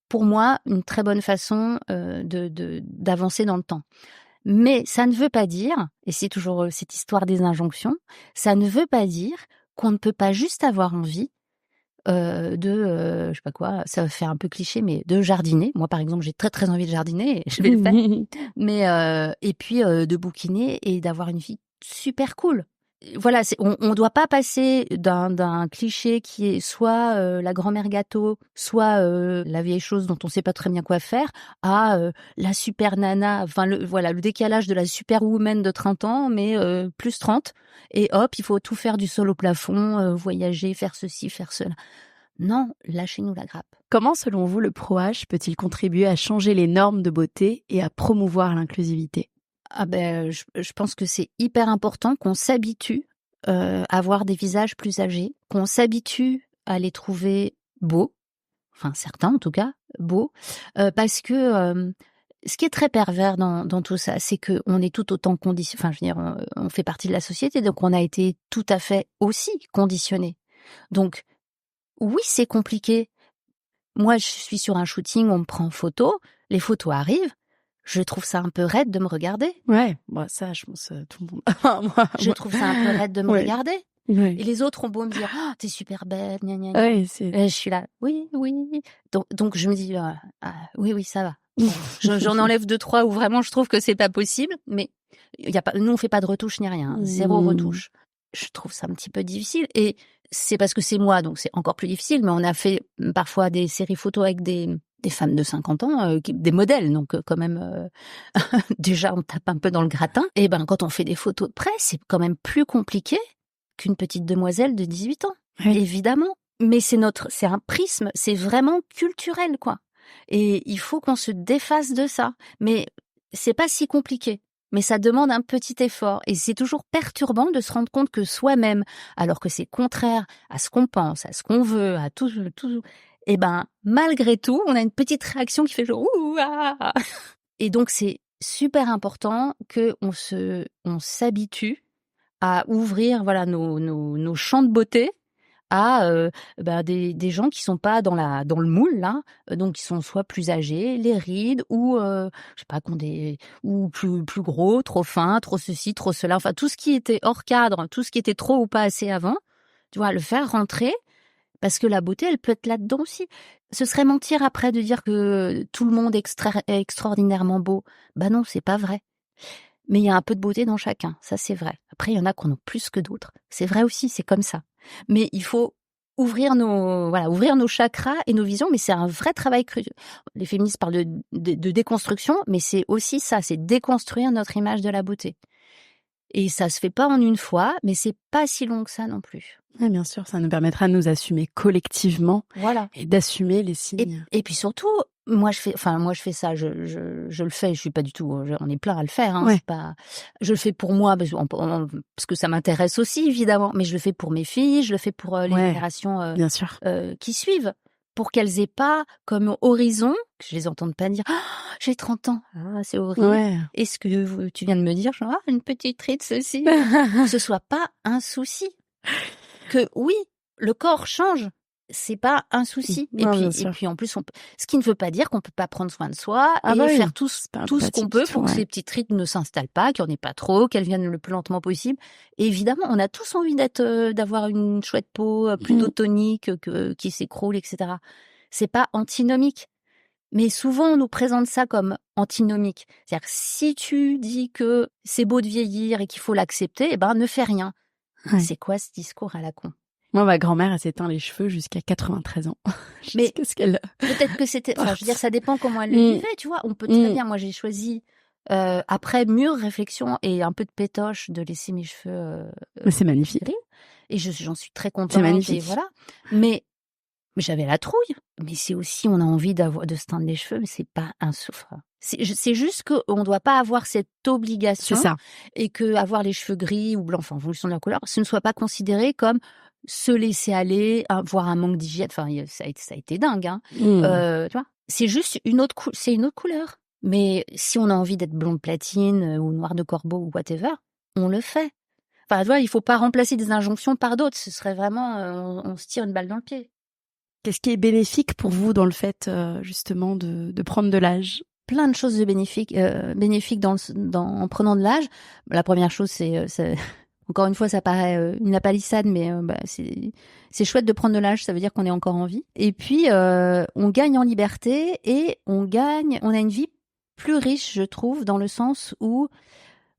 pour moi une très bonne façon d'avancer dans le temps. Mais ça ne veut pas dire, et c'est toujours cette histoire des injonctions, ça ne veut pas dire qu'on ne peut pas juste avoir envie je sais pas quoi, ça va faire un peu cliché, mais de jardiner. Moi, par exemple, j'ai très très envie de jardiner, et je vais le faire. Mais et puis de bouquiner et d'avoir une vie super cool. Voilà, on doit pas passer d'un cliché qui est soit la grand-mère gâteau, soit la vieille chose dont on sait pas très bien quoi faire, à la super nana, enfin le décalage de la superwoman de 30 ans, mais plus 30, et hop, il faut tout faire du sol au plafond, voyager, faire ceci, faire cela. Non, lâchez-nous la grappe. Comment, selon vous, le Pro-Âge peut-il contribuer à changer les normes de beauté et à promouvoir l'inclusivité? Je pense que c'est hyper important qu'on s'habitue à voir des visages plus âgés, qu'on s'habitue à les trouver beaux, enfin certains en tout cas, beaux, parce que ce qui est très pervers dans tout ça, c'est que on est tout autant conditionné, enfin je veux dire, on fait partie de la société, donc on a été tout à fait aussi conditionné. Donc oui, c'est compliqué. Moi, je suis sur un shooting, on me prend en photo, les photos arrivent. Je trouve ça un peu raide de me regarder. Ouais, ça, je pense tout le monde. Je trouve ça un peu raide de me regarder. Ouais. Et les autres ont beau me dire « Oh, t'es super belle, gna gna gna. Ouais, Et je suis là « Oui, oui. » Donc je me dis oui, ça va. J'en enlève 2-3 où vraiment je trouve que c'est pas possible. Mais nous, on fait pas de retouche ni rien. Zéro retouche. Je trouve ça un petit peu difficile. Et c'est parce que c'est moi, donc c'est encore plus difficile. Mais on a fait parfois des séries photos avec des femmes de 50 ans, des modèles, donc quand même, déjà on tape un peu dans le gratin. Et quand on fait des photos de près, c'est quand même plus compliqué qu'une petite demoiselle de 18 ans, évidemment. Mais c'est un prisme, c'est vraiment culturel, quoi. Et il faut qu'on se défasse de ça. Mais c'est pas si compliqué. Mais ça demande un petit effort. Et c'est toujours perturbant de se rendre compte que soi-même, alors que c'est contraire à ce qu'on pense, à ce qu'on veut, à tout, Et malgré tout, on a une petite réaction qui fait genre ouh ah. Et donc c'est super important que on s'habitue à ouvrir nos champs de beauté à des gens qui sont pas dans le moule là, donc qui sont soit plus âgés, les rides ou je sais pas ou plus gros, trop fins, trop ceci, trop cela, enfin tout ce qui était hors cadre, tout ce qui était trop ou pas assez avant, tu vois, le faire rentrer parce que la beauté elle peut être là-dedans aussi. Ce serait mentir après de dire que tout le monde est extraordinairement beau. Non, c'est pas vrai. Mais il y a un peu de beauté dans chacun, ça c'est vrai. Après, il y en a qui en ont plus que d'autres. C'est vrai aussi, c'est comme ça. Mais il faut ouvrir nos chakras et nos visions, mais c'est un vrai travail cru. Les féministes parlent de déconstruction, mais c'est aussi ça, c'est déconstruire notre image de la beauté. Et ça se fait pas en une fois, mais c'est pas si long que ça non plus. Oui, bien sûr, ça nous permettra de nous assumer collectivement et d'assumer les signes. Et puis surtout, moi je fais ça, je le fais, je suis pas du tout, on est plein à le faire, hein, c'est pas, je le fais pour moi parce que ça m'intéresse aussi évidemment, mais je le fais pour mes filles, je le fais pour les générations bien sûr. Qui suivent, pour qu'elles aient pas comme horizon, que je les entende pas dire j'ai 30 ans, c'est horrible. Ouais. Et ce que tu viens de me dire, genre une petite ride ceci, que ce soit pas un souci. Que oui, le corps change, c'est pas un souci. Et puis en plus, ce qui ne veut pas dire qu'on peut pas prendre soin de soi et faire tout ce qu'on peut pour que ces petites rides ne s'installent pas, qu'il n'y en ait pas trop, qu'elles viennent le plus lentement possible. Et évidemment, on a tous envie d'avoir une chouette peau plutôt tonique, qui s'écroule, etc. C'est pas antinomique. Mais souvent, on nous présente ça comme antinomique. C'est-à-dire que si tu dis que c'est beau de vieillir et qu'il faut l'accepter, ne fais rien. Ouais. C'est quoi ce discours à la con? Moi, ma grand-mère, elle s'est teint les cheveux jusqu'à 93 ans. Mais peut-être que c'était... Enfin, je veux dire, ça dépend comment elle le vivait, tu vois. On peut très bien... Moi, j'ai choisi, après mûre réflexion et un peu de pétoche, de laisser mes cheveux... Mais c'est magnifique. Et j'en suis très contente. C'est magnifique. Et voilà. Mais j'avais la trouille. Mais c'est aussi, on a envie de se teindre les cheveux, mais c'est pas un souffre. C'est juste qu'on ne doit pas avoir cette obligation. C'est ça. Et que avoir les cheveux gris ou blancs, en fonction de la couleur, ce ne soit pas considéré comme se laisser aller, voire un manque d'hygiène. Enfin, ça a été dingue, hein. Tu vois, c'est juste une autre couleur. Mais si on a envie d'être blonde platine ou noir de corbeau ou whatever, on le fait. Enfin, tu vois, il faut pas remplacer des injonctions par d'autres. Ce serait vraiment, on se tire une balle dans le pied. Qu'est-ce qui est bénéfique pour vous dans le fait, justement, de prendre de l'âge? Plein de choses bénéfiques en prenant de l'âge. La première chose, c'est encore une fois, ça paraît une lapalissade, mais c'est chouette de prendre de l'âge, ça veut dire qu'on est encore en vie. Et puis, on gagne en liberté et on a une vie plus riche, je trouve, dans le sens où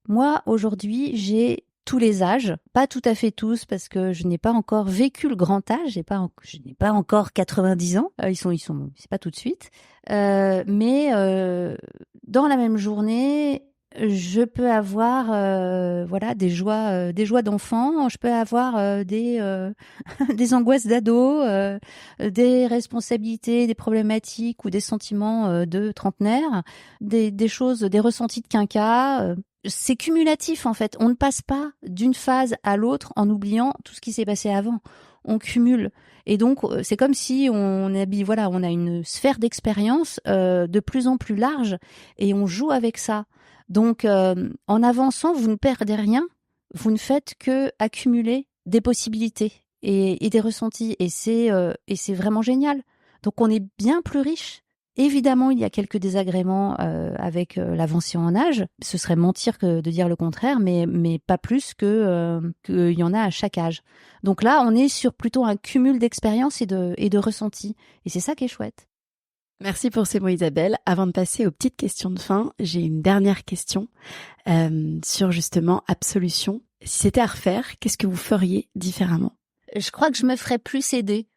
moi, aujourd'hui, j'ai tous les âges, pas tout à fait tous, parce que je n'ai pas encore vécu le grand âge, je n'ai pas encore 90 ans, c'est pas tout de suite, mais dans la même journée, je peux avoir des joies d'enfant, je peux avoir des angoisses d'ado, des responsabilités, des problématiques ou des sentiments de trentenaire, des choses, des ressentis de quinquas. C'est cumulatif en fait. On ne passe pas d'une phase à l'autre en oubliant tout ce qui s'est passé avant. On cumule. Et donc, c'est comme si on a une sphère d'expérience de plus en plus large et on joue avec ça. Donc, en avançant, vous ne perdez rien. Vous ne faites que accumuler des possibilités et des ressentis. Et c'est vraiment génial. Donc, on est bien plus riche. Évidemment, il y a quelques désagréments avec l'avancée en âge. Ce serait mentir que de dire le contraire, mais pas plus qu'il y en a à chaque âge. Donc là, on est sur plutôt un cumul d'expériences et de ressentis. Et c'est ça qui est chouette. Merci pour ces mots, Isabelle. Avant de passer aux petites questions de fin, j'ai une dernière question sur justement Absolution. Si c'était à refaire, qu'est-ce que vous feriez différemment? Je crois que je me ferais plus aider.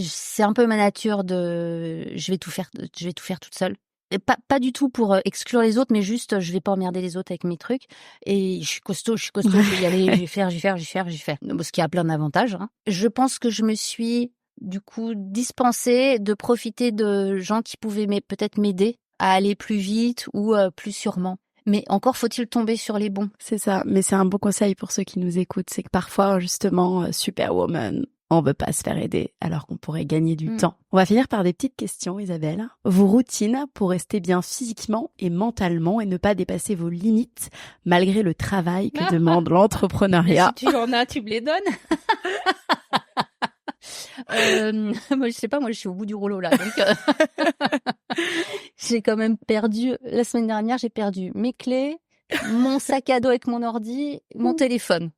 C'est un peu ma nature je vais tout faire toute seule. Et pas du tout pour exclure les autres, mais juste je vais pas emmerder les autres avec mes trucs. Et je suis costaud, je vais y aller, je vais faire. Ce qui a plein d'avantages, hein. Je pense que je me suis du coup dispensée de profiter de gens qui pouvaient peut-être m'aider à aller plus vite ou plus sûrement. Mais encore faut-il tomber sur les bons. C'est ça, mais c'est un bon conseil pour ceux qui nous écoutent, c'est que parfois justement Superwoman, On veut pas se faire aider alors qu'on pourrait gagner du temps. On va finir par des petites questions, Isabelle. Vos routines pour rester bien physiquement et mentalement et ne pas dépasser vos limites malgré le travail que demande l'entrepreneuriat. Si tu en as, tu me les donnes. Moi, je sais pas, moi je suis au bout du rouleau là. Donc, j'ai quand même perdu, la semaine dernière, j'ai perdu mes clés, mon sac à dos avec mon ordi, mon téléphone.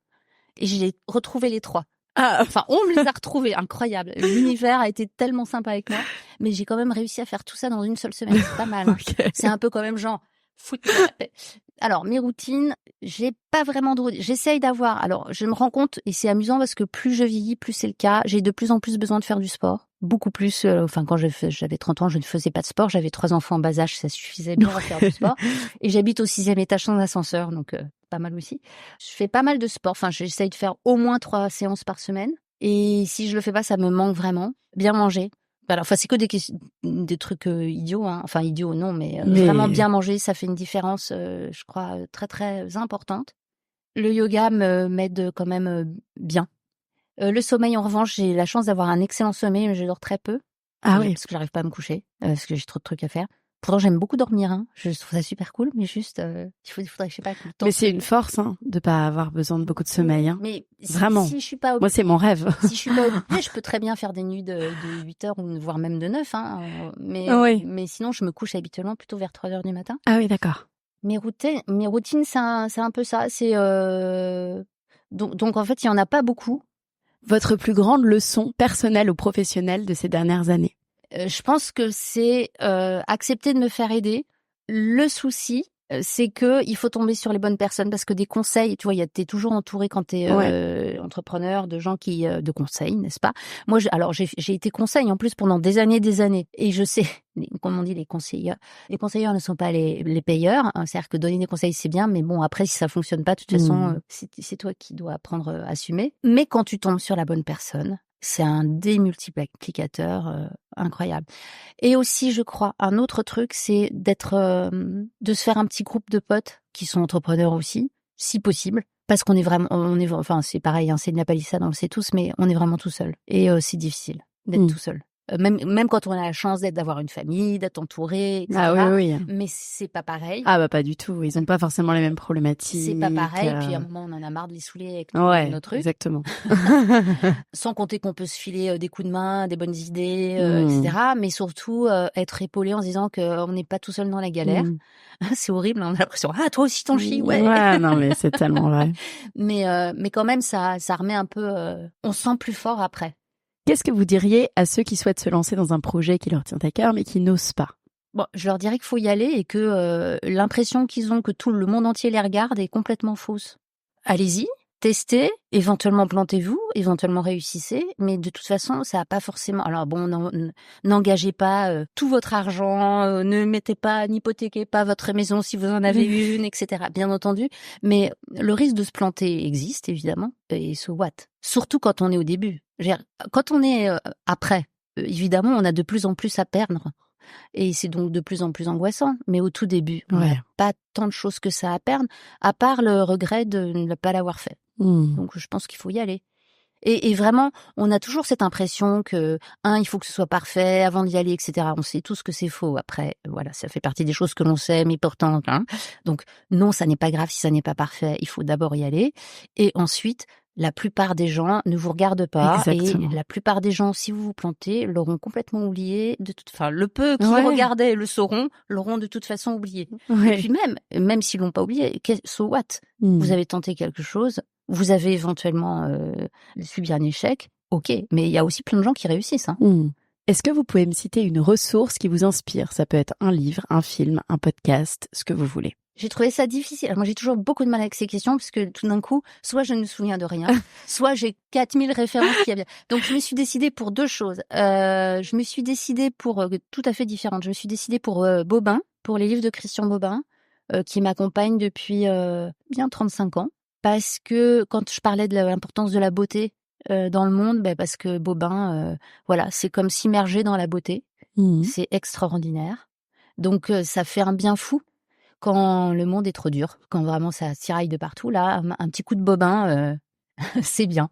Et j'ai retrouvé les 3. Enfin, on me les a retrouvés, incroyable. L'univers a été tellement sympa avec moi, mais j'ai quand même réussi à faire tout ça dans une seule semaine. C'est pas mal. Hein. Okay. C'est un peu quand même genre, foutre la paix. Alors, mes routines, j'ai pas vraiment de routine. J'essaye d'avoir. Alors, je me rends compte, et c'est amusant parce que plus je vieillis, plus c'est le cas. J'ai de plus en plus besoin de faire du sport. Beaucoup plus. Quand j'avais 30 ans, je ne faisais pas de sport. J'avais 3 enfants en bas âge, ça suffisait bien à faire du sport. Et j'habite au 6e étage sans ascenseur, donc pas mal aussi. Je fais pas mal de sport. Enfin, j'essaye de faire au moins 3 séances par semaine. Et si je le fais pas, ça me manque vraiment. Bien manger. Alors, enfin, c'est que des trucs idiots, hein. Enfin, idiots, non, mais vraiment bien manger, ça fait une différence, je crois, très, très importante. Le yoga m'aide quand même bien. Le sommeil, en revanche, j'ai la chance d'avoir un excellent sommeil, mais je dors très peu. Ah oui. Parce que j'arrive pas à me coucher, parce que j'ai trop de trucs à faire. Pourtant, j'aime beaucoup dormir, hein. Je trouve ça super cool, mais juste, il faudrait, je sais pas, tout le temps. Mais c'est une force, hein, de pas avoir besoin de beaucoup de sommeil, hein. Mais vraiment. Si je suis pas moi, c'est mon rêve. Si je suis pas occupée, je peux très bien faire des nuits de 8 heures, ou voire même de 9, hein. Mais sinon, je me couche habituellement plutôt vers 3 heures du matin. Ah oui, d'accord. Mes routines, c'est un peu ça. C'est, donc, en fait, il y en a pas beaucoup. Votre plus grande leçon personnelle ou professionnelle de ces dernières années? Je pense que c'est accepter de me faire aider. Le souci, c'est que il faut tomber sur les bonnes personnes, parce que des conseils, tu vois, t'es toujours entouré quand t'es entrepreneur de gens de conseils, n'est-ce pas? Moi, j'ai été conseil en plus pendant des années, et je sais, comme on dit, les conseillers ne sont pas les payeurs. Hein, c'est-à-dire que donner des conseils c'est bien, mais bon, après si ça fonctionne pas, de toute façon, c'est toi qui dois apprendre à assumer. Mais quand tu tombes sur la bonne personne, c'est un démultiplicateur incroyable. Et aussi, je crois, un autre truc, c'est de se faire un petit groupe de potes qui sont entrepreneurs aussi, si possible. Parce qu'on est vraiment, enfin, c'est pareil, hein, c'est de la palissade, on le sait tous, mais on est vraiment tout seul. Et c'est difficile d'être tout seul. Même quand on a la chance d'avoir une famille, d'être entouré, etc. Ah oui. Mais c'est pas pareil. Ah bah pas du tout. Ils ont pas forcément les mêmes problématiques. C'est pas pareil. Puis à un moment, on en a marre de les saouler avec nos trucs. Exactement. Sans compter qu'on peut se filer des coups de main, des bonnes idées, etc. Mais surtout être épaulé en se disant qu'on n'est pas tout seul dans la galère. C'est horrible. On a l'impression, toi aussi t'en chies, ouais. Ouais, non mais c'est tellement vrai. Mais quand même, ça remet un peu. On se sent plus fort après. Qu'est-ce que vous diriez à ceux qui souhaitent se lancer dans un projet qui leur tient à cœur mais qui n'osent pas? Bon, je leur dirais qu'il faut y aller et que l'impression qu'ils ont que tout le monde entier les regarde est complètement fausse. Allez-y, testez, éventuellement plantez-vous, éventuellement réussissez, mais de toute façon, ça n'a pas forcément... Alors bon, n'engagez pas tout votre argent, n'hypothéquez pas votre maison si vous en avez une, etc. Bien entendu, mais le risque de se planter existe, évidemment, et so what? Surtout quand on est au début. Quand on est après, évidemment, on a de plus en plus à perdre. Et c'est donc de plus en plus angoissant. Mais au tout début, on n'a pas tant de choses que ça à perdre, à part le regret de ne pas l'avoir fait. Donc je pense qu'il faut y aller. Et vraiment, on a toujours cette impression que, il faut que ce soit parfait avant d'y aller, etc. On sait tous que c'est faux. Après, voilà, ça fait partie des choses que l'on sait, mais pourtant, Donc non, ça n'est pas grave si ça n'est pas parfait. Il faut d'abord y aller. Et ensuite, la plupart des gens ne vous regardent pas. Exactement. Et la plupart des gens, si vous vous plantez, l'auront complètement oublié. Le peu qui regardaient le sauront, l'auront de toute façon oublié. Ouais. Et puis même s'ils l'ont pas oublié, so what? Vous avez tenté quelque chose, vous avez éventuellement subi un échec. Ok, mais il y a aussi plein de gens qui réussissent. Hein. Est-ce que vous pouvez me citer une ressource qui vous inspire? Ça peut être un livre, un film, un podcast, ce que vous voulez. J'ai trouvé ça difficile. Alors moi, j'ai toujours beaucoup de mal avec ces questions parce que tout d'un coup, soit je ne me souviens de rien, soit j'ai 4000 références qui viennent. Donc, je me suis décidée pour 2 choses. Je me suis décidée pour tout à fait différentes. Je me suis décidée pour Bobin, pour les livres de Christian Bobin, qui m'accompagne depuis bien 35 ans. Parce que quand je parlais de l'importance de la beauté dans le monde, parce que Bobin, c'est comme s'immerger dans la beauté. C'est extraordinaire. Donc, ça fait un bien fou. Quand le monde est trop dur, quand vraiment ça tiraille de partout, là, un petit coup de Bobin, c'est bien.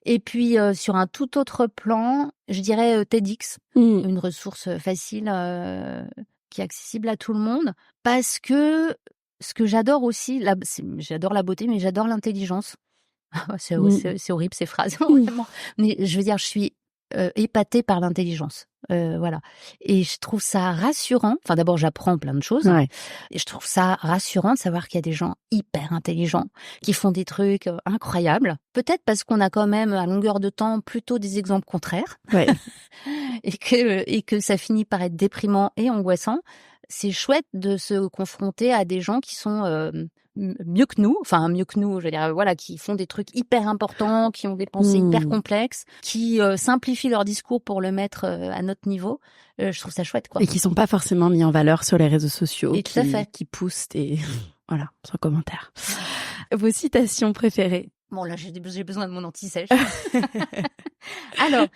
Et puis, sur un tout autre plan, je dirais TEDx, une ressource facile qui est accessible à tout le monde. Parce que ce que j'adore aussi, j'adore la beauté, mais j'adore l'intelligence. C'est horrible ces phrases, vraiment. Mais je veux dire, je suis épatée par l'intelligence. Voilà. Et je trouve ça rassurant. Enfin, d'abord, j'apprends plein de choses. Ouais. Et je trouve ça rassurant de savoir qu'il y a des gens hyper intelligents qui font des trucs incroyables. Peut-être parce qu'on a quand même, à longueur de temps, plutôt des exemples contraires. Ouais. et que ça finit par être déprimant et angoissant. C'est chouette de se confronter à des gens qui sont mieux que nous, je veux dire, voilà, qui font des trucs hyper importants, qui ont des pensées hyper complexes, qui simplifient leur discours pour le mettre à notre niveau. Je trouve ça chouette, quoi. Et qui sont pas forcément mis en valeur sur les réseaux sociaux. Et tout à fait. Qui poussent voilà, sans commentaire. Vos citations préférées? Bon, là, j'ai besoin de mon anti-sèche. Alors,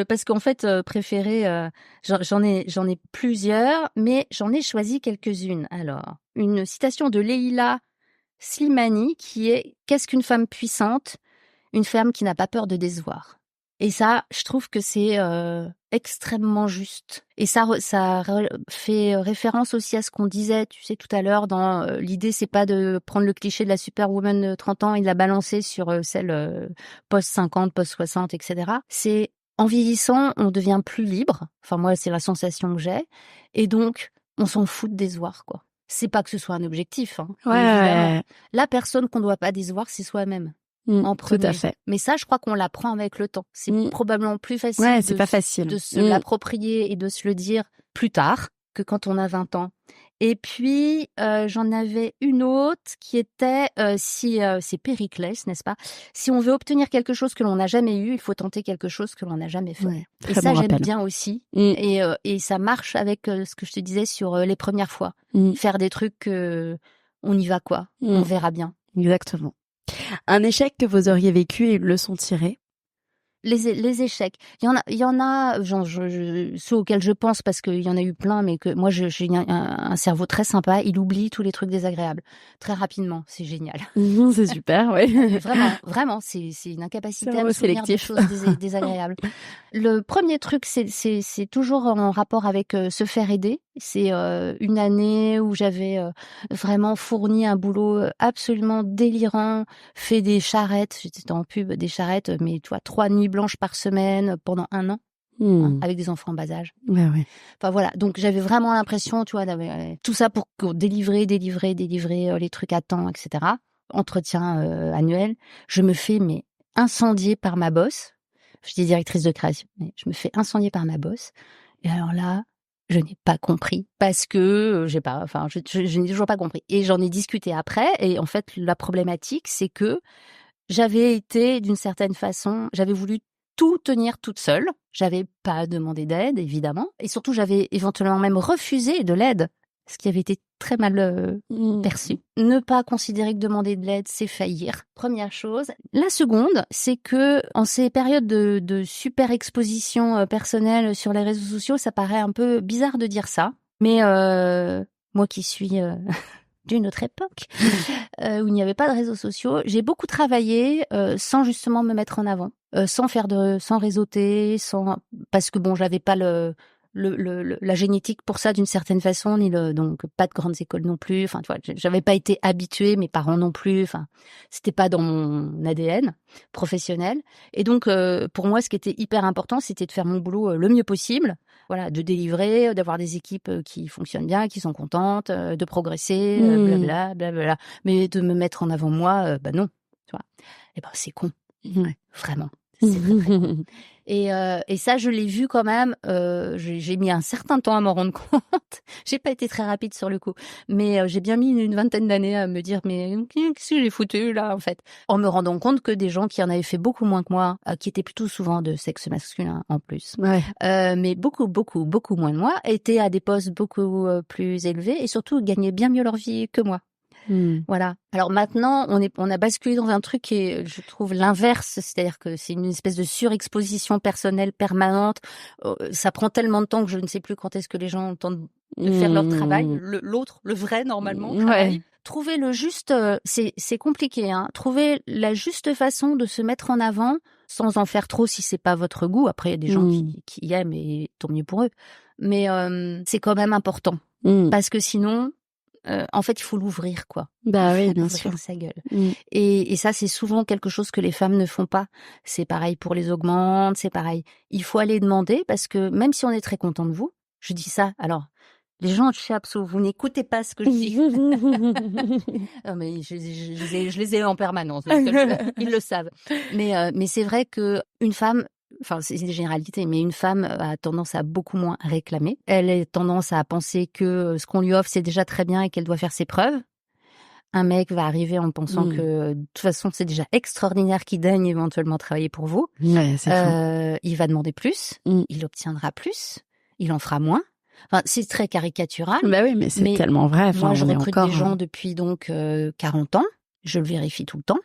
parce qu'en fait, préféré, j'en ai plusieurs, mais j'en ai choisi quelques-unes. Alors, une citation de Leila Slimani qui est « Qu'est-ce qu'une femme puissante ? Une femme qui n'a pas peur de décevoir ». Et ça, je trouve que c'est extrêmement juste. Et ça fait référence aussi à ce qu'on disait, tu sais, tout à l'heure, dans l'idée, c'est pas de prendre le cliché de la superwoman de 30 ans et de la balancer sur celle post-50, post-60, etc. C'est, en vieillissant, on devient plus libre. Enfin, moi, c'est la sensation que j'ai. Et donc, on s'en fout de décevoir, quoi. C'est pas que ce soit un objectif, hein. Ouais. La personne qu'on doit pas décevoir, c'est soi-même. En premier. Tout à fait. Mais ça, je crois qu'on l'apprend avec le temps. C'est probablement plus facile, c'est pas facile de se l'approprier et de se le dire plus tard que quand on a 20 ans. Et puis, j'en avais une autre qui était, c'est Périclès, n'est-ce pas? Si on veut obtenir quelque chose que l'on n'a jamais eu, il faut tenter quelque chose que l'on n'a jamais fait. Ouais, et ça, j'aime bien aussi. Et ça marche avec ce que je te disais sur les premières fois. Faire des trucs, on y va, quoi. On verra bien. Exactement. Un échec que vous auriez vécu et une leçon tirée? Les échecs. Il y en a, genre, ceux auxquels je pense parce qu'il y en a eu plein, mais que moi, j'ai un cerveau très sympa. Il oublie tous les trucs désagréables très rapidement. C'est génial. C'est super, ouais. Vraiment, c'est une incapacité à me me souvenir des sélectif. choses désagréables. Le premier truc, c'est toujours en rapport avec se faire aider. C'est une année où j'avais vraiment fourni un boulot absolument délirant, fait des charrettes, j'étais en pub, des charrettes, mais tu vois, 3 nuits blanches par semaine pendant 1 an, avec des enfants en bas âge. Ouais. Enfin voilà, donc j'avais vraiment l'impression, tu vois, tout ça pour délivrer les trucs à temps, etc. Entretien annuel. Je me fais incendier par ma boss. J'étais directrice de création, mais je me fais incendier par ma boss. Et alors là, je n'ai pas compris parce que je n'ai toujours pas compris. Et j'en ai discuté après. Et en fait, la problématique, c'est que j'avais été, d'une certaine façon, j'avais voulu tout tenir toute seule. J'avais pas demandé d'aide, évidemment. Et surtout, j'avais éventuellement même refusé de l'aide, ce qui avait été très mal perçu. Ne pas considérer que demander de l'aide, c'est faillir. Première chose. La seconde, c'est que en ces périodes de super exposition personnelle sur les réseaux sociaux, ça paraît un peu bizarre de dire ça. Mais moi qui suis d'une autre époque, où il n'y avait pas de réseaux sociaux, j'ai beaucoup travaillé sans justement me mettre en avant, sans réseauter, parce que bon, j'avais pas la génétique pour ça d'une certaine façon, donc pas de grandes écoles non plus. Enfin, tu vois, j'avais pas été habituée, mes parents non plus. Enfin, c'était pas dans mon ADN professionnel. Et donc, pour moi, ce qui était hyper important, c'était de faire mon boulot le mieux possible. Voilà, de délivrer, d'avoir des équipes qui fonctionnent bien, qui sont contentes, de progresser, blablabla. Mais de me mettre en avant moi, non, tu vois. Et ben, c'est con, vraiment. C'est très, très con. Et ça, je l'ai vu quand même. J'ai mis un certain temps à m'en rendre compte. J'ai pas été très rapide sur le coup, mais j'ai bien mis une vingtaine d'années à me dire mais qu'est-ce que j'ai foutu là en fait, en me rendant compte que des gens qui en avaient fait beaucoup moins que moi, qui étaient plutôt souvent de sexe masculin en plus, mais beaucoup moins de moi, étaient à des postes beaucoup plus élevés et surtout gagnaient bien mieux leur vie que moi. Voilà. Alors maintenant, on a basculé dans un truc qui est, je trouve, l'inverse, c'est-à-dire que c'est une espèce de surexposition personnelle permanente. Ça prend tellement de temps que je ne sais plus quand est-ce que les gens entendent de faire leur travail. L'autre, le vrai, normalement, travail. trouver le juste, c'est compliqué, hein. Trouver la juste façon de se mettre en avant sans en faire trop si c'est pas votre goût. Après, il y a des gens qui aiment et tant mieux pour eux. Mais c'est quand même important parce que sinon, en fait, il faut l'ouvrir, quoi. Bah oui, bien ouvrir sûr. sa gueule. Et ça, c'est souvent quelque chose que les femmes ne font pas. C'est pareil pour les augmentes, c'est pareil. Il faut aller demander parce que même si on est très content de vous, je dis ça. Alors, les gens de chez Abso, vous n'écoutez pas ce que je dis. Non, mais je les ai en permanence. Ils le savent. Mais c'est vrai que une femme, enfin c'est une généralité, mais une femme a tendance à beaucoup moins réclamer. Elle a tendance à penser que ce qu'on lui offre c'est déjà très bien et qu'elle doit faire ses preuves. Un mec va arriver en pensant que de toute façon c'est déjà extraordinaire qu'il daigne éventuellement travailler pour vous. Ouais, c'est fou. Il va demander plus, il obtiendra plus, il en fera moins. Enfin, c'est très caricatural. Bah oui, mais c'est tellement vrai. Enfin, moi, je recrute des gens depuis donc 40 ans. Je le vérifie tout le temps.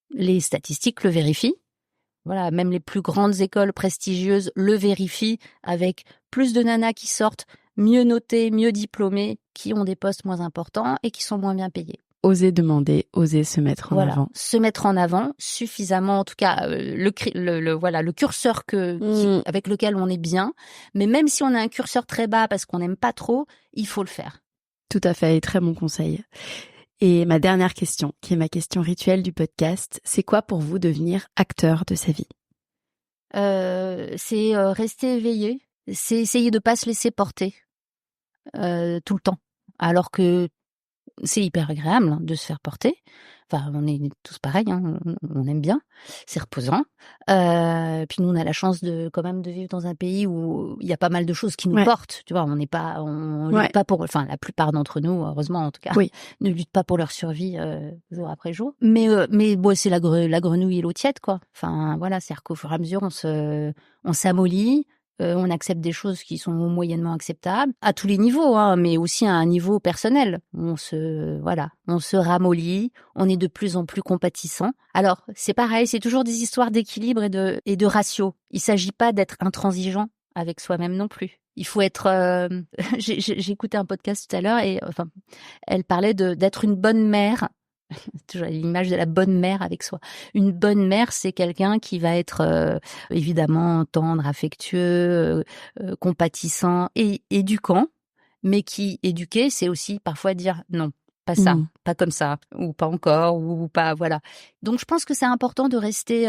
Les statistiques le vérifient. Voilà, même les plus grandes écoles prestigieuses le vérifient avec plus de nanas qui sortent, mieux notées, mieux diplômées, qui ont des postes moins importants et qui sont moins bien payées. Oser demander, oser se mettre en avant. Se mettre en avant suffisamment, en tout cas le curseur avec lequel on est bien. Mais même si on a un curseur très bas parce qu'on n'aime pas trop, il faut le faire. Tout à fait, très bon conseil. Et ma dernière question, qui est ma question rituelle du podcast, c'est quoi pour vous devenir acteur de sa vie ? C'est rester éveillé, c'est essayer de pas se laisser porter tout le temps, alors que c'est hyper agréable de se faire porter. Enfin, on est tous pareils, hein, on aime bien. C'est reposant. Puis nous, on a la chance quand même de vivre dans un pays où il y a pas mal de choses qui nous portent. Tu vois, on lutte pas pour, enfin, la plupart d'entre nous, heureusement en tout cas, ne luttent pas pour leur survie jour après jour. Mais bon, c'est la grenouille et l'eau tiède, quoi. Enfin, voilà, c'est-à-dire qu'au fur et à mesure, on s'amollit. On accepte des choses qui sont moyennement acceptables à tous les niveaux, hein, mais aussi à un niveau personnel. On se ramollit, on est de plus en plus compatissant. Alors, c'est pareil, c'est toujours des histoires d'équilibre et de ratio. Il s'agit pas d'être intransigeant avec soi-même non plus. Il faut être... J'ai écouté un podcast tout à l'heure et enfin, elle parlait d'être une bonne mère. Toujours l'image de la bonne mère avec soi. Une bonne mère, c'est quelqu'un qui va être évidemment tendre, affectueux, compatissant et éduquant, mais qui éduquer, c'est aussi parfois dire non, pas ça, pas comme ça, ou pas encore, ou pas, voilà. Donc je pense que c'est important de rester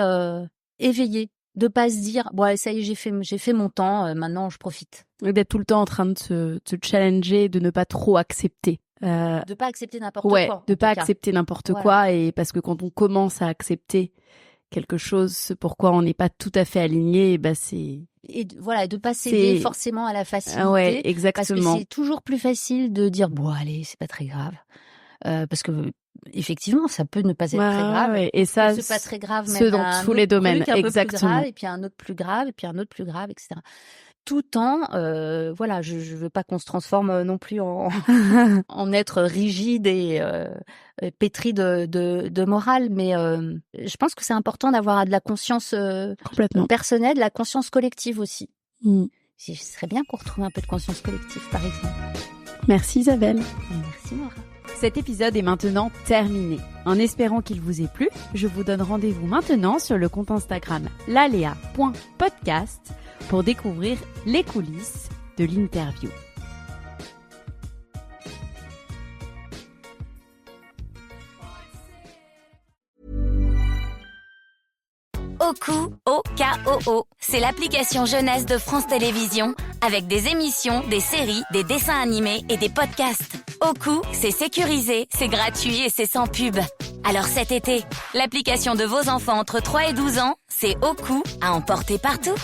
éveillé, de pas se dire bon ça y est j'ai fait mon temps, maintenant je profite. Et d'être tout le temps en train de se challenger, de ne pas trop accepter. De pas accepter n'importe quoi. De pas accepter n'importe quoi, et parce que quand on commence à accepter quelque chose pourquoi on n'est pas tout à fait aligné, de pas céder forcément à la facilité. Ouais, exactement. Parce que c'est toujours plus facile de dire bon allez, c'est pas très grave. Parce que effectivement, ça peut ne pas être très grave. Ouais. Et ça, c'est pas très grave, même dans tous les domaines, exactement. Grave, et puis un autre plus grave, et puis un autre plus grave, etc. Tout en, je veux pas qu'on se transforme non plus en être rigide et pétri de morale, mais je pense que c'est important d'avoir de la conscience personnelle, de la conscience collective aussi. Ce serait bien qu'on retrouve un peu de conscience collective, par exemple. Merci Isabelle. Merci Maura. Cet épisode est maintenant terminé. En espérant qu'il vous ait plu, je vous donne rendez-vous maintenant sur le compte Instagram lalea.podcast pour découvrir les coulisses de l'interview. Oku, O-K-O-O, c'est l'application jeunesse de France Télévisions avec des émissions, des séries, des dessins animés et des podcasts. Oku, c'est sécurisé, c'est gratuit et c'est sans pub. Alors cet été, l'application de vos enfants entre 3 et 12 ans, c'est Oku à emporter partout.